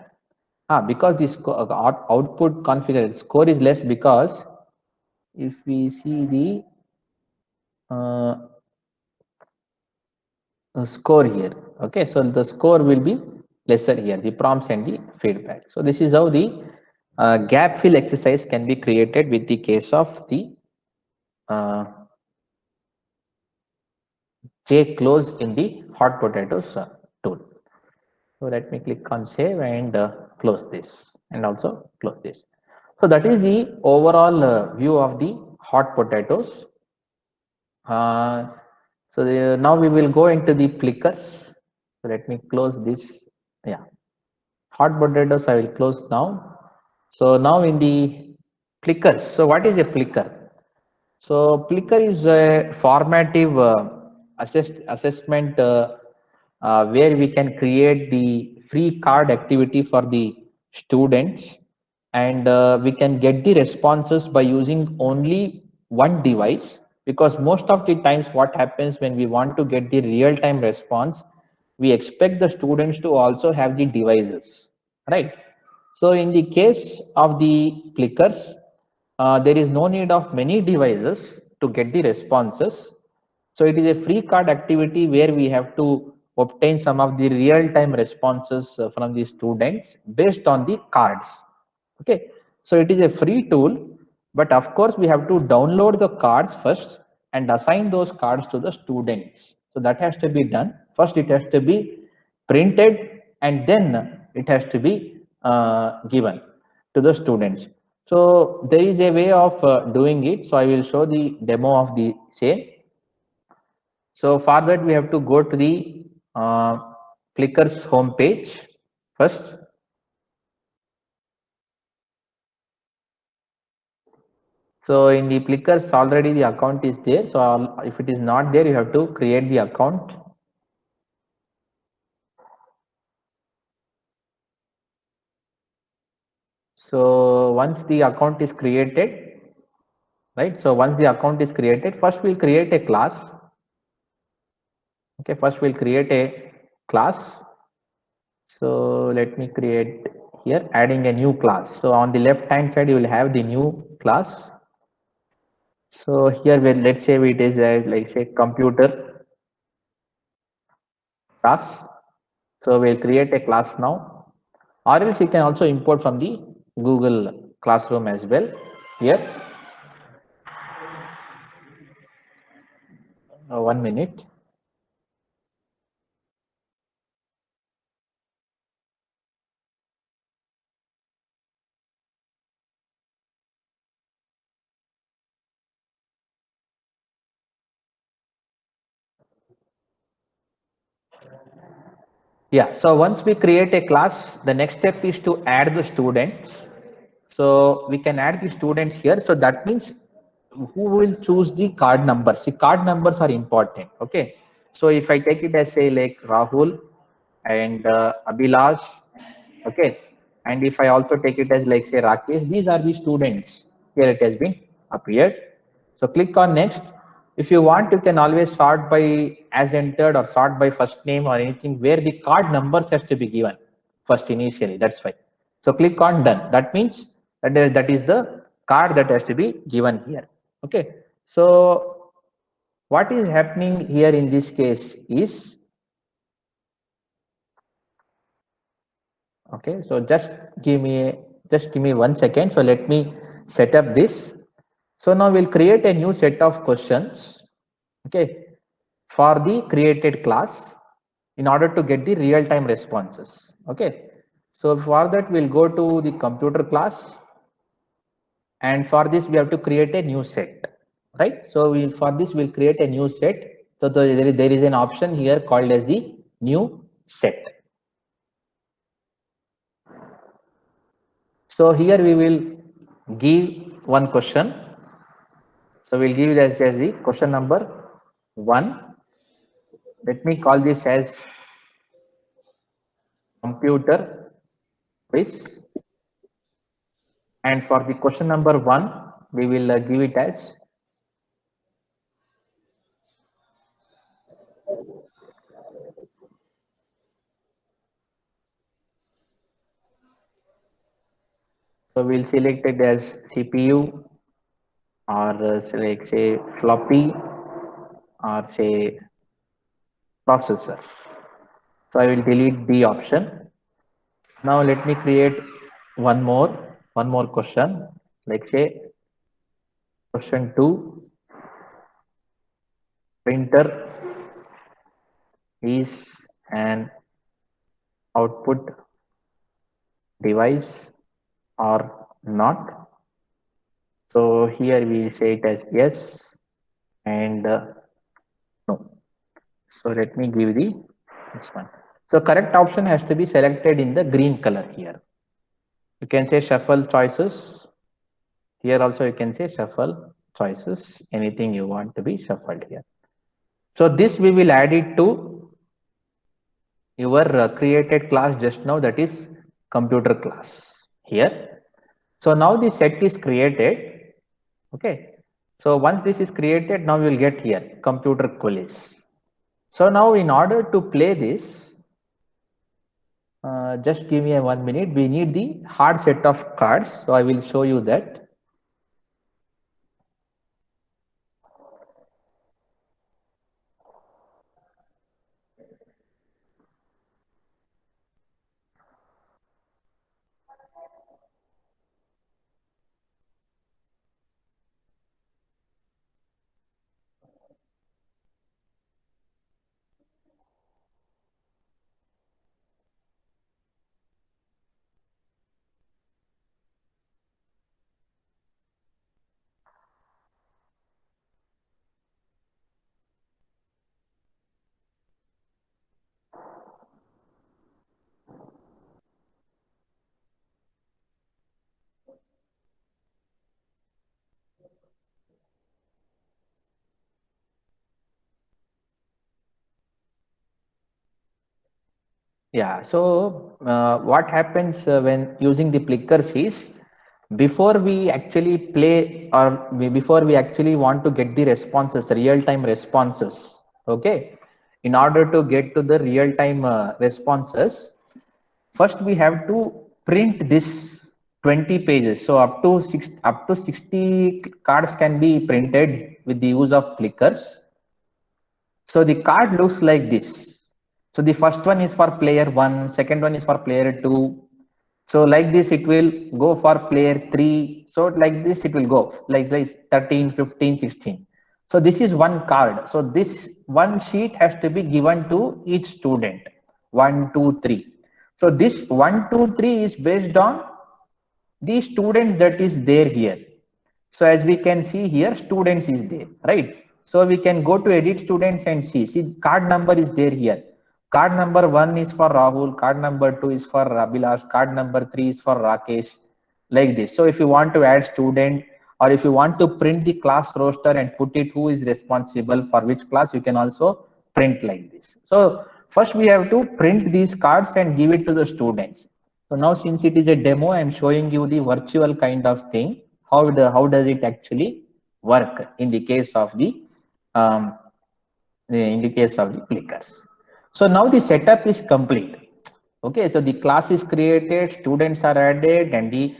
Because this output configured score is less, because if we see the score here, okay, so the score will be lesser here, the prompts and the feedback. So this is how the gap fill exercise can be created with the case of the JClose in the hot potatoes tool. So let me click on save and close this, and also close this. So that is the overall view of the hot potatoes. Now we will go into the plickers. So let me close this. Yeah, hot potatoes I will close now. So now in the plickers. So what is a plicker? So plicker is a formative assessment where we can create the free card activity for the students, and we can get the responses by using only one device, because most of the times what happens when we want to get the real-time response, we expect the students to also have the devices, right? So in the case of the plickers, there is no need of many devices to get the responses. So it is a free card activity where we have to obtain some of the real-time responses from the students based on the cards. Okay, so it is a free tool, but of course we have to download the cards first and assign those cards to the students. So that has to be done. First it has to be printed, and then it has to be given to the students. So there is a way of doing it. So I will show the demo of the same. So for that we have to go to the Plickers home page first. So in the Plickers already the account is there. So if it is not there, you have to create the account. So once the account is created, right? So once the account is created, first we'll create a class. Okay, first we'll create a class. So let me create here, adding a new class. So on the left hand side, you will have the new class. So here, let's say it is a, like say computer class. So we'll create a class now, or else you can also import from the Google Classroom as well. Here, 1 minute. Yeah, so once we create a class, the next step is to add the students. So we can add the students here. So that means who will choose the card numbers? See, card numbers are important. Okay. So if I take it as say like Rahul and Abhilash, okay. And if I also take it as like say Rakesh, these are the students. Here it has been appeared. So click on next. If you want, you can always sort by as entered or sort by first name or anything where the card numbers has to be given first initially. That's fine. So click on done. That means that is the card that has to be given here. Okay. So what is happening here in this case is, okay, so just give me 1 second. So let me set up this. So now we'll create a new set of questions, okay, for the created class in order to get the real-time responses. Okay, so for that we'll go to the computer class, and for this we have to create a new set, right? So for this we'll create a new set. So there is an option here called as the new set. So here we will give one question. So we'll give it as the question number 1. Let me call this as computer quiz. And for the question number 1, we will give it as so we'll select it as CPU or select say floppy or say processor. So I will delete the option. Now let me create one more question, like say question 2, printer is an output device or not. So here we say it as yes and no. So let me give this one. So correct option has to be selected in the green color here. You can say shuffle choices. Here also you can say shuffle choices. Anything you want to be shuffled here. So this we will add it to your created class just now, that is computer class here. So now the set is created. Okay. So once this is created, now we will get here computer quiz. So now in order to play this, just give me a 1 minute. We need the hard set of cards. So I will show you that. Yeah, so what happens when using the Plickers is, before we actually play or before we actually want to get the responses, real-time responses, okay, in order to get to the real-time responses, first we have to print this 20 pages. So up to 60 cards can be printed with the use of Plickers. So the card looks like this. So the first one is for player 1, second one is for player 2. So like this, it will go for player 3. So like this, it will go like this 13, 15, 16. So this is one card. So this one sheet has to be given to each student. 1, 2, 3. So this 1, 2, 3 is based on the students that is there here. So as we can see here, students is there, right? So we can go to edit students and see card number is there here. Card number 1 is for Rahul, card number 2 is for Abhilash, card number 3 is for Rakesh, like this. So if you want to add student, or if you want to print the class roster and put it who is responsible for which class, you can also print like this. So first we have to print these cards and give it to the students. So now since it is a demo, I'm showing you the virtual kind of thing. How does it actually work in the case of the clickers. So now the setup is complete. Okay, so the class is created, students are added, and the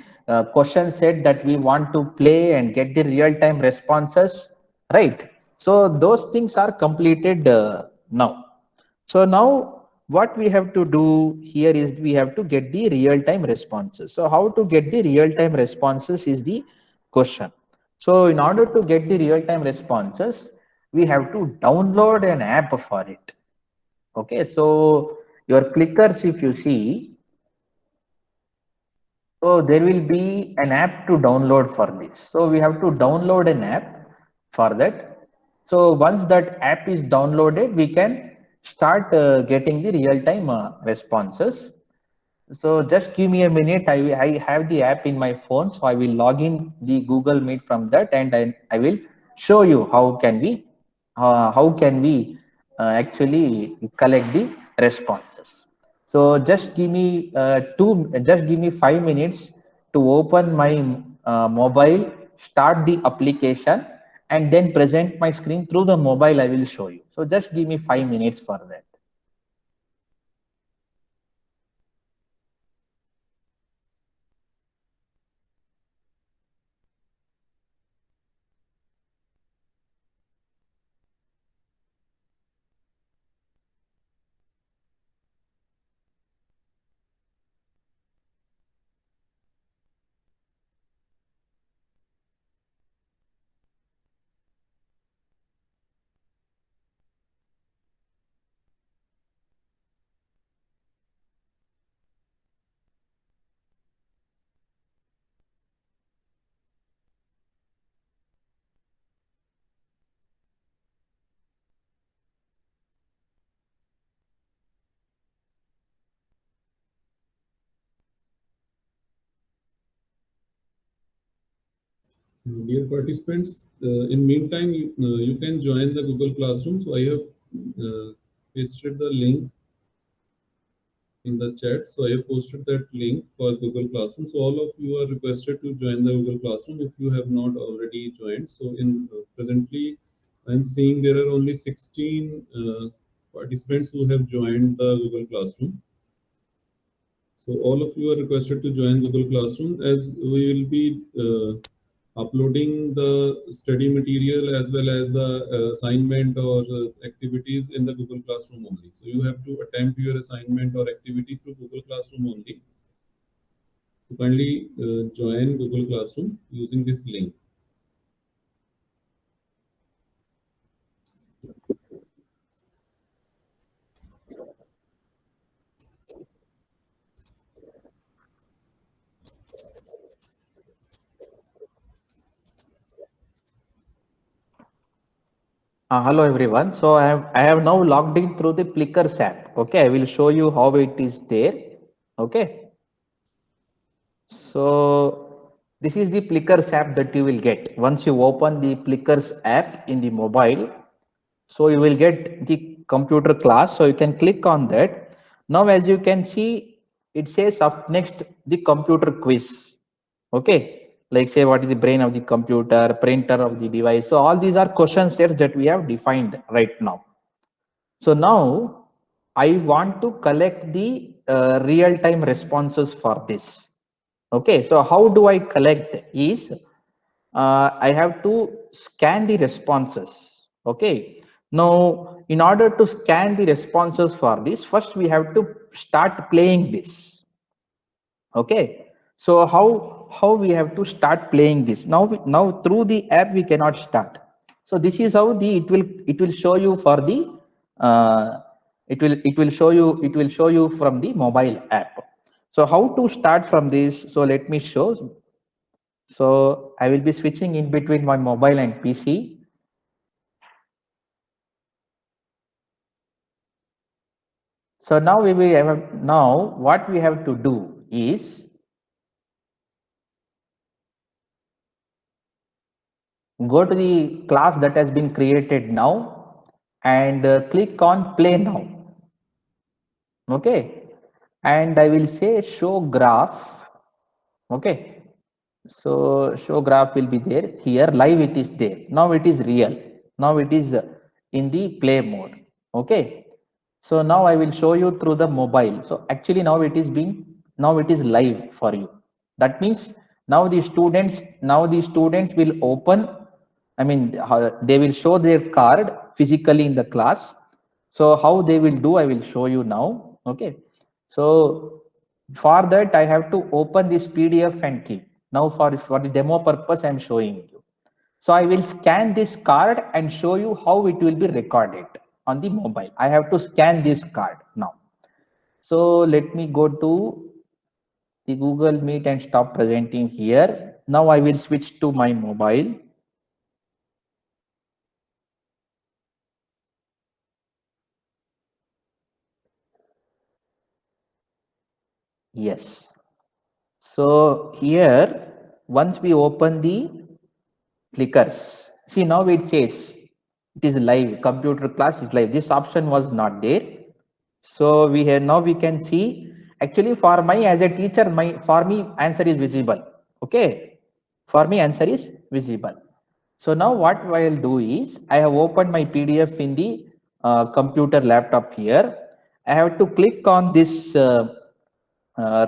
question set that we want to play and get the real-time responses, right? So those things are completed now. So now what we have to do here is we have to get the real-time responses. So how to get the real-time responses is the question. So in order to get the real-time responses, we have to download an app for it. Okay, so your clickers, if you see, so there will be an app to download for this. So we have to download an app for that. So once that app is downloaded, we can start getting the real-time responses. So just give me a minute. I have the app in my phone, so I will log in the Google Meet from that, and I will show you how can we actually collect the responses. So just give me just give me 5 minutes to open my mobile, start the application, and then present my screen through the mobile. I will show you. So just give me 5 minutes for that. Dear participants, in meantime, you can join the Google Classroom. So I have pasted the link in the chat. So I have posted that link for Google Classroom. So all of you are requested to join the Google Classroom if you have not already joined. So in presently, I'm seeing there are only 16 participants who have joined the Google Classroom. So all of you are requested to join Google Classroom, as we will be uploading the study material as well as the assignment or activities in the Google Classroom only. So you have to attempt your assignment or activity through Google Classroom only. So kindly join Google Classroom using this link. Hello everyone. So I have now logged in through the Plickers app. Okay, I will show you how it is there. Okay. So this is the Plickers app that you will get once you open the Plickers app in the mobile. So you will get the computer class. So you can click on that. Now as you can see, it says up next the computer quiz. Okay, like say what is the brain of the computer, printer of the device. So all these are question sets that we have defined right now. So now I want to collect the real-time responses for this. Okay, so how do I collect is I have to scan the responses. Okay, now in order to scan the responses for this, first we have to start playing this. Okay, so how we have to start playing this now? Now through the app we cannot start. So this is how the it will show you for the it will show you from the mobile app. So how to start from this? So let me show. So I will be switching in between my mobile and PC. So now what we have to do is go to the class that has been created now and click on play now. Okay, and I will say show graph. Okay, so show graph will be there here. Live it is there. Now it is real. Now it is in the play mode. Okay, so now I will show you through the mobile. So actually now it is live for you. That means now the students will open. I mean, they will show their card physically in the class. So how they will do, I will show you now. Okay, so for that I have to open this PDF and keep. Now for the demo purpose I am showing you. So I will scan this card and show you how it will be recorded on the mobile. I have to scan this card now. So let me go to the Google Meet and stop presenting here. Now I will switch to my mobile. Yes. So here, once we open the clickers, see now it says it is live, computer class is live. This option was not there. So now we can see actually for my as a teacher, for me answer is visible. Okay, for me answer is visible. So now what I will do is I have opened my PDF in the computer laptop here. I have to click on this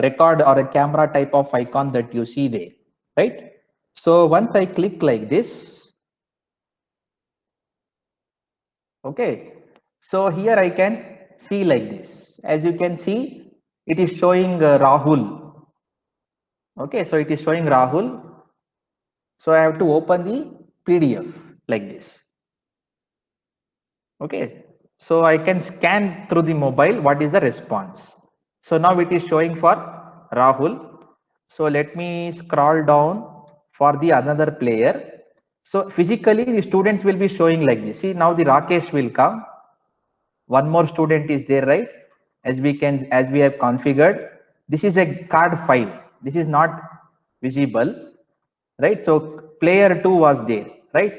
record or a camera type of icon that you see there, right? So once I click like this, okay, so here I can see like this. As you can see, it is showing Rahul. Okay, so it is showing Rahul. So I have to open the PDF like this. Okay, so I can scan through the mobile what is the response. So now it is showing for Rahul. So let me scroll down for the another player. So physically the students will be showing like this. See now the Rakesh will come. One more student is there, right? As we have configured. This is a card file. This is not visible, right? So player 2 was there, right?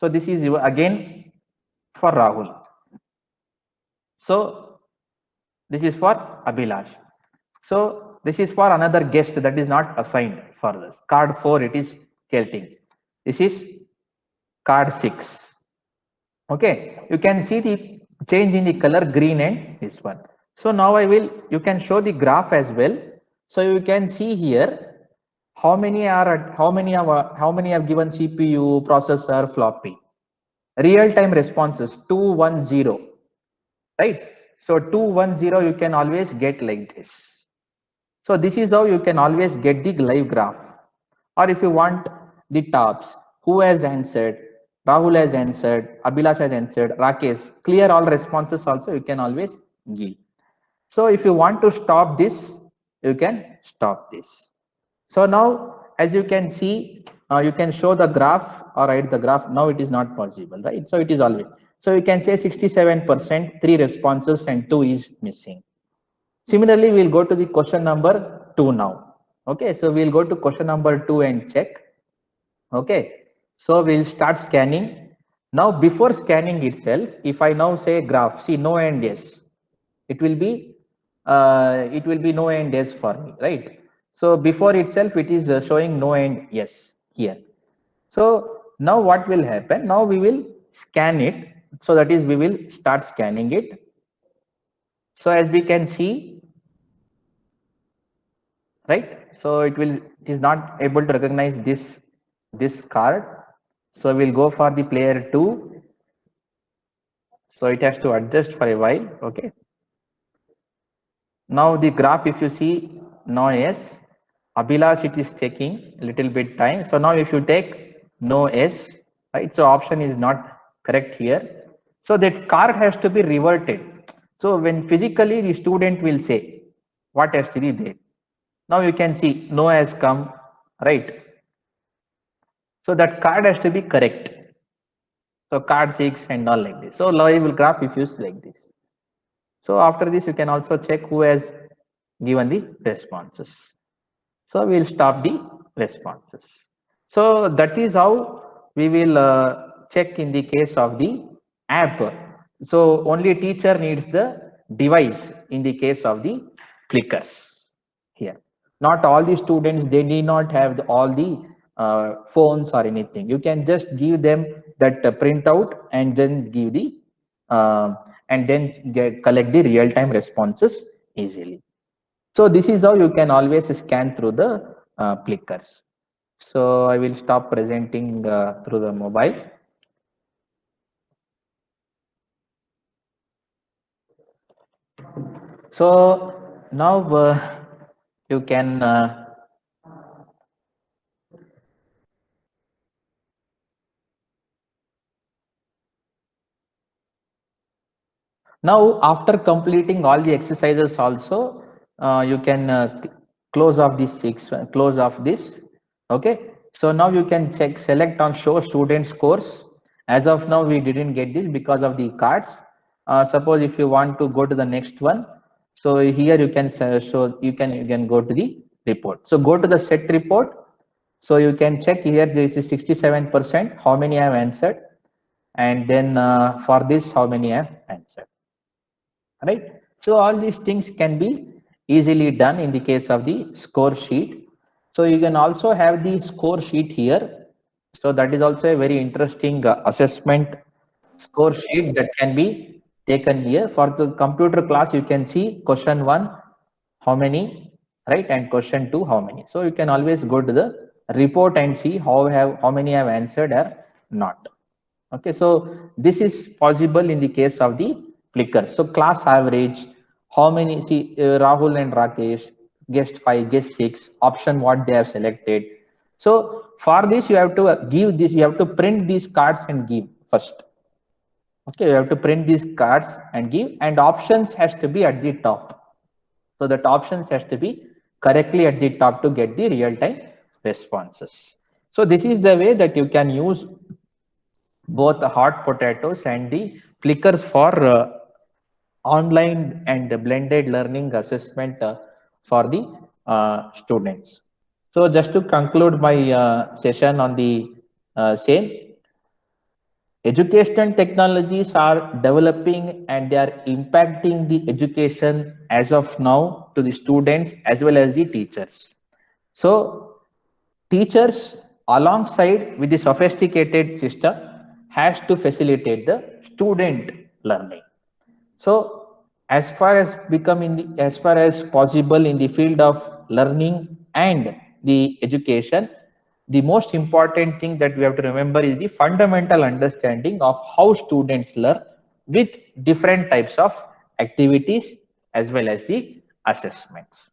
So this is again for Rahul. So this is for Abhilash. So this is for another guest that is not assigned for this. Card 4 it is tilting. This is card 6. Okay, you can see the change in the color green and this one. So now you can show the graph as well. So you can see here how many have given CPU, processor, floppy. Real time responses 210, right? So 210 you can always get like this. So this is how you can always get the live graph. Or if you want the tops, who has answered, Rahul has answered, Abhilash has answered, Rakesh, clear all responses also you can always give. So if you want to stop this, you can stop this. So now as you can see, you can show the graph or write the graph. Now it is not possible, right? So it is always. So you can say 67%, 3 responses and 2 is missing. Similarly, we'll go to the question number 2 now. Okay, so we'll go to question number 2 and check. Okay, so we'll start scanning. Now before scanning itself, if I now say graph, see no and yes, it will be no and yes for me, right? So before itself, it is showing no and yes here. So now what will happen? Now we will scan it. So that is we will start scanning it. So as we can see, right? So it is not able to recognize this card. So we'll go for the player 2. So it has to adjust for a while. Okay. Now the graph, if you see, no S, Abhilash, it is taking a little bit time. So now if you take no S, right? So option is not correct here. So that card has to be reverted. So when physically the student will say what has to be there. Now you can see no has come, right? So that card has to be correct. So card 6 and all like this. So live graph if you like this. So after this you can also check who has given the responses. So we'll stop the responses. So that is how we will check in the case of the app. So only teacher needs the device in the case of the clickers here. Not all the students, they need not have all the phones or anything. You can just give them that printout and then give the and then collect the real-time responses easily. So this is how you can always scan through the clickers. So I will stop presenting through the mobile. So now you can now after completing all the exercises also you can close off this close off this. Okay, so now you can check select on show student scores. As of now we didn't get this because of the cards. Suppose if you want to go to the next one, so here you can show you can go to the report. So go to the set report. So you can check here this is 67% how many have answered, and then for this how many have answered, right? So all these things can be easily done in the case of the score sheet. So you can also have the score sheet here. So that is also a very interesting assessment score sheet that can be taken here. For the computer class, you can see question 1 how many, right, and question 2 how many. So you can always go to the report and see how many have answered or not. Okay, so this is possible in the case of the clickers. So class average, how many, see Rahul and Rakesh, guest 5, guest 6, option what they have selected. So for this you have to give this, you have to print these cards and give first. Okay, you have to print these cards and give, and options has to be at the top. So that options has to be correctly at the top to get the real-time responses. So this is the way that you can use both the hot potatoes and the clickers for online and the blended learning assessment for the students. So just to conclude my session on the same, educational technologies are developing and they are impacting the education as of now to the students as well as the teachers. So teachers alongside with the sophisticated system has to facilitate the student learning. So as far as as far as possible in the field of learning and the education, the most important thing that we have to remember is the fundamental understanding of how students learn with different types of activities as well as the assessments.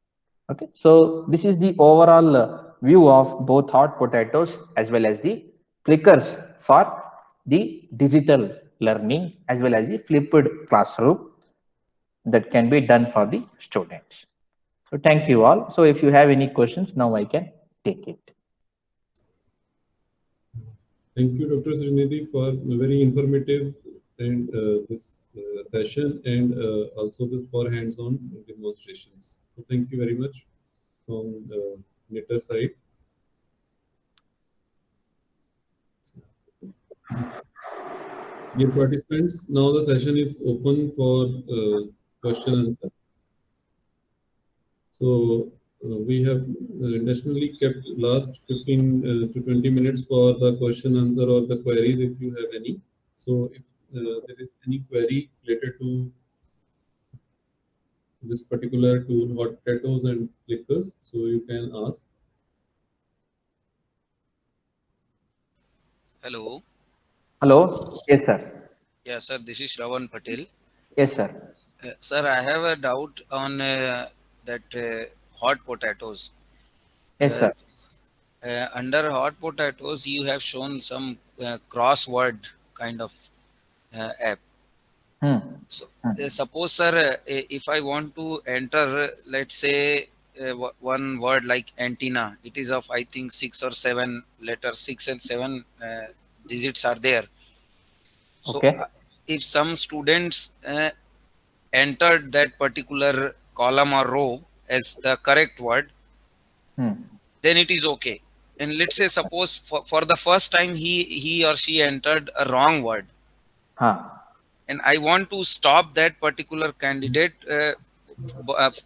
Okay, so this is the overall view of both hot potatoes as well as the clickers for the digital learning as well as the flipped classroom that can be done for the students. So thank you all. So if you have any questions, now I can take it. Thank you, Dr. Srinidhi, for a very informative and this session, and also for hands-on demonstrations. So thank you very much from NITR side. Dear participants, now the session is open for question and answer. So we have intentionally kept last 15 to 20 minutes for the question answer or the queries if you have any. So if there is any query related to this particular tool, hot potatoes and clickers, so you can ask. Hello. Hello. Yes, sir. Yeah, sir, this is Shravan Patel. Yes, sir. Sir, I have a doubt on that hot potatoes. Yes, sir. under hot potatoes, you have shown some crossword kind of app. Hmm. So Hmm. suppose, sir, if I want to enter, let's say, one word like antenna, it is of I think 6 or 7 letters, 6 and 7 digits are there. So Okay. if some students entered that particular column or row as the correct word, Hmm. then it is okay. And let's say, suppose for the first time he or she entered a wrong word, Huh. and I want to stop that particular candidate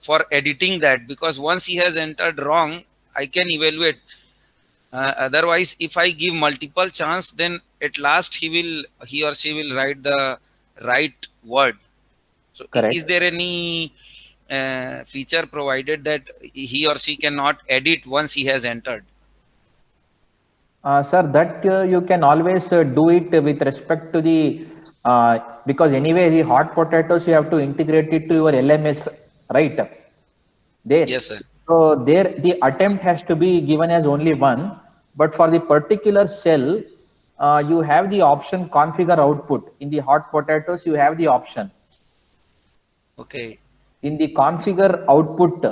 for editing that, because once he has entered wrong, I can evaluate. Otherwise, if I give multiple chance, then at last he or she will write the right word. So is Correct. there any feature provided that he or she cannot edit once he has entered? Sir, that you can always do it with respect to the because anyway the hot potatoes you have to integrate it to your LMS, right? There. Yes, sir. So there the attempt has to be given as only one, but for the particular cell, you have the option configure output. In the hot potatoes, you have the option. Okay. In the configure output,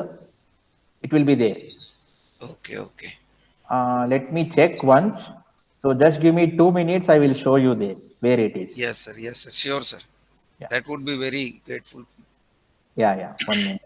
it will be there. Okay. Okay. Let me check once. So just give me 2 minutes. I will show you there where it is. Yes, sir. Yes, sir. Sure, sir. Yeah. That would be very grateful. Yeah, yeah. 1 minute.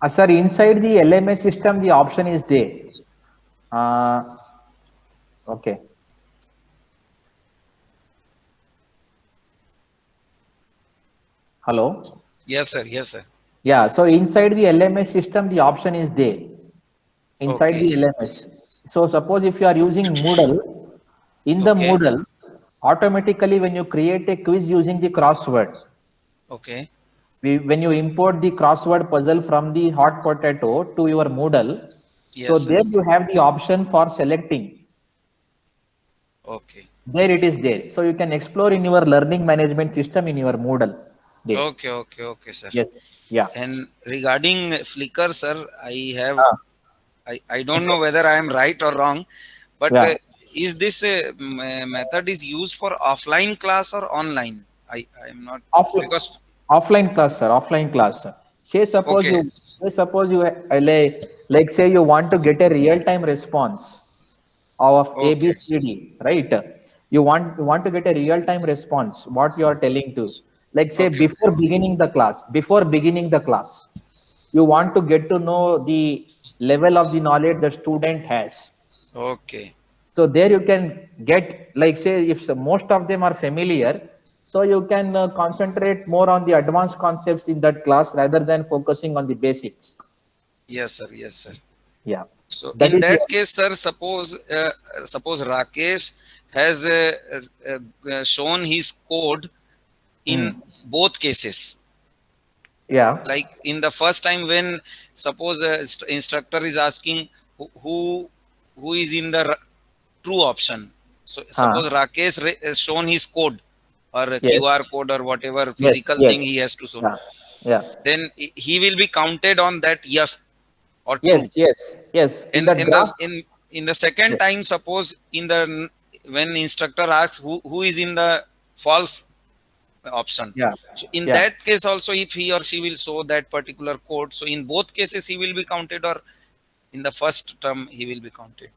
Sir, inside the LMS system, the option is there. Okay. Hello. Yes, sir. Yes, sir. Yeah. So inside the LMS system, the option is there. Inside Okay. the LMS. So suppose if you are using Moodle, in the Okay. Moodle, automatically when you create a quiz using the crossword, Okay. when you import the crossword puzzle from the hot potato to your Moodle, so Yes, sir. there you have the option for selecting. Okay. There it is there. So you can explore in your learning management system in your Moodle. There. Okay. Okay. Okay, sir. Yes. Yeah. And regarding Flickr, sir, Ah, I don't know whether I am right or wrong, but yeah. is this method is used for offline class or online? I am not, Offline, because offline class, sir. Offline class, sir. okay. Say suppose you like say you want to get a real time response of Okay. ABCD, right? You want to get a real time response. What you are telling to, like say Okay. Okay. before beginning the class, you want to get to know the level of the knowledge the student has. Okay. So there you can get, like say if most of them are familiar, so you can concentrate more on the advanced concepts in that class rather than focusing on the basics. Yes, sir. Yes, sir. Yeah, So that in is the that case, sir, suppose Rakesh has shown his code in Hmm. both cases. Yeah. Like in the first time, when suppose instructor is asking who who is in the true option, So suppose Rakesh has shown his code or a Yes. QR code or whatever Yes. physical Yes. thing he has to show. Yeah. Yeah. Then he will be counted on that yes or true. Yes. Yes. Yes. In In the in the draft. in the second Yes. time, suppose in the when instructor asks who is in the false option. Yeah. So in Yeah. that case also, if he or she will show that particular code, so in both cases he will be counted, or in the first term he will be counted.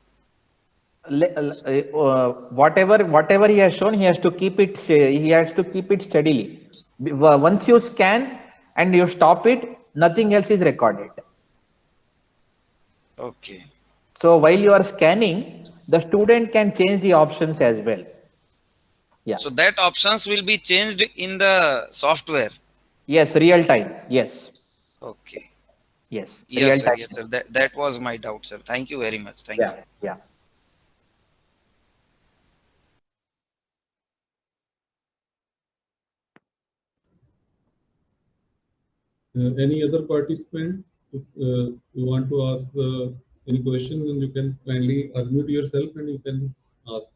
Whatever he has shown, he has to keep it. He has to keep it steadily. Once you scan and you stop it, nothing else is recorded. Okay. So while you are scanning, the student can change the options as well. Yeah. So that options will be changed in the software. Yes, real time. Yes. Okay. Yes. Yes, Real sir. time. Yes, sir. That was my doubt, sir. Thank you very much. Thank you. Yeah. Yeah. Any other participant? If you want to ask any question, then you can kindly unmute yourself and you can ask.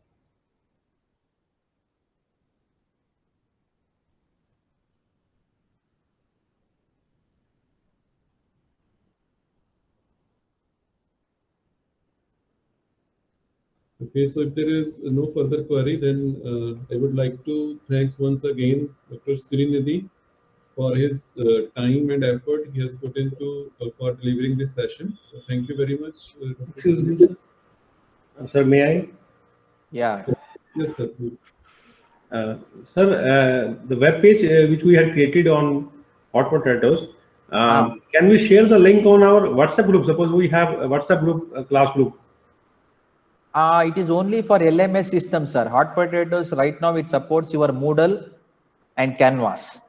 Okay, so if there is no further query, then I would like to thanks once again Dr. Srinidhi for his time and effort he has put into for delivering this session. So thank you very much, Dr. Excuse me, Srinidhi. sir. Sir, may I? Yeah. Yes, sir. Please. Sir, the web page which we had created on hot potatoes, can we share the link on our WhatsApp group? Suppose we have a WhatsApp group, a class group. It is only for LMS systems, sir. Hot potatoes right now it supports your Moodle and Canvas.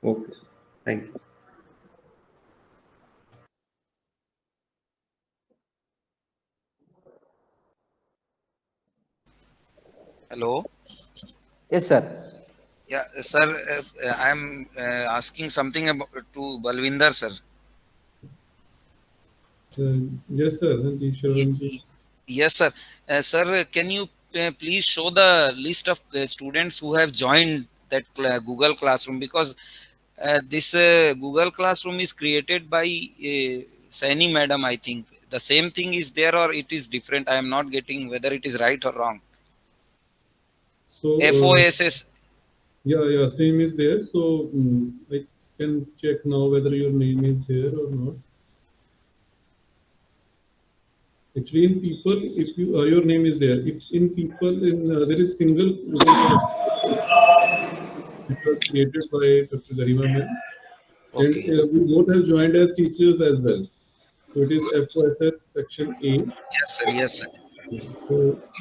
Okay, sir. Thank you. Hello. Yes, sir. Yeah, sir. I am asking something about to Balvinder, sir. Yes, sir. Hanji, Shravanji. Yes, sir. Sir, can you please show the list of students who have joined that Google Classroom? Because this Google Classroom is created by Saini Madam, I think. The same thing is there or it is different? I am not getting whether it is right or wrong. So FOSS. yeah, same is there. So I can check now whether your name is there or not. Actually, in people, if you your name is there, if in people, in there is single which was created by Dr. Garima ma'am, and Okay. we both have joined as teachers as well. So it is FOSS section A. Yes, sir. Yes, sir. So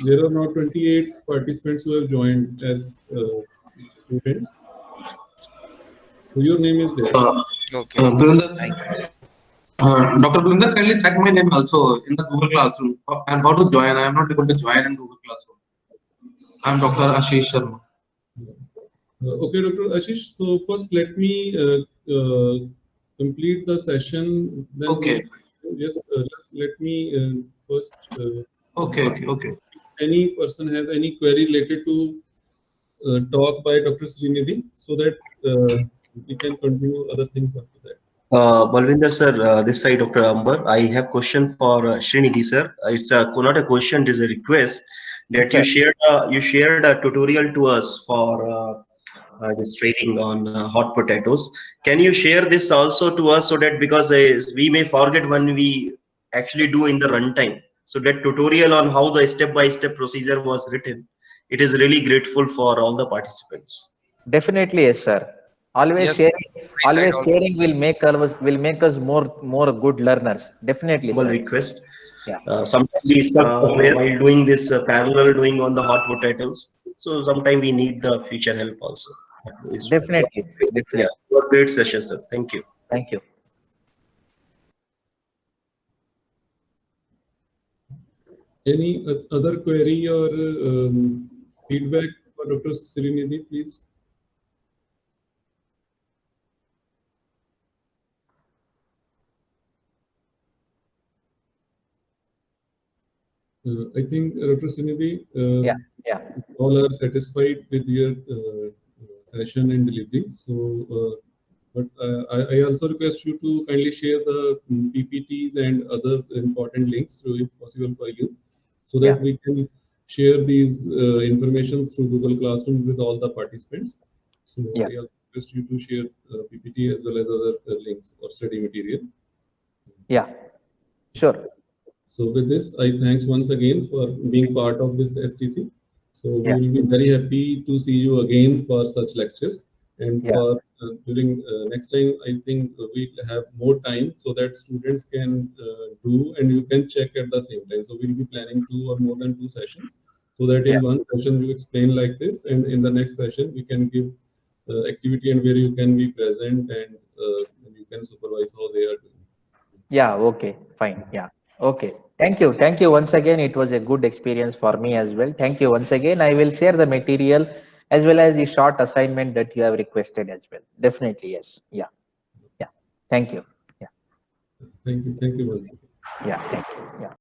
there are now 28 participants who have joined as students. So your name is there. Okay. Okay, sir. Thank you. Dr. Blinder, kindly check my name also in the Google Classroom and how to join. I am not able to join in Google Classroom. I am Dr. Ashish Sharma. Okay, Dr. Ashish. So first, let me complete the session. Then Okay. Yes, let me first. Okay. Any person has any query related to talk by Dr. Srinidhi, so that we can continue other things after that. Balvinder sir, this side Dr. Amber. I have question for Srinidhi sir. It's not a question, it is a request that you shared a tutorial to us for this training on hot potatoes. Can you share this also to us so that because we may forget when we actually do in the runtime. So that tutorial on how the step-by-step procedure was written, it is really grateful for all the participants. Definitely, yes, sir. Always Yes, sharing, my side always also. sharing will make us more good learners. Definitely, Humble sir. request. Yeah. Sometimes we stuck somewhere while doing this parallel doing on the hot potatoes. So sometimes we need the future help also. Definitely, Yeah, definitely. great session, sir. Thank you. Thank you. Any other query or feedback for Dr. Srinidhi, please? I think Dr. Srinidhi, Yeah. all are satisfied with your session and delivery. So, but I also request you to kindly share the PPTs and other important links, if possible for you, so that we can share these information through Google Classroom with all the participants. So I also request you to share PPT as well as other links or study material. Yeah, sure. So with this, I thanks once again for being part of this STC. So we will be very happy to see you again for such lectures. And for during next time, I think we'll have more time so that students can do and you can check at the same time. So we'll be planning 2 or more than 2 sessions, so that in one session you explain like this, and in the next session we can give activity and where you can be present and you can supervise how they are doing. Yeah, okay, fine. Yeah, okay. Thank you. Thank you once again. It was a good experience for me as well. Thank you once again. I will share the material as well as the short assignment that you have requested as well. Definitely, yes. Yeah. Yeah. Thank you. Yeah. Thank you. Thank you once again. Yeah. Thank you.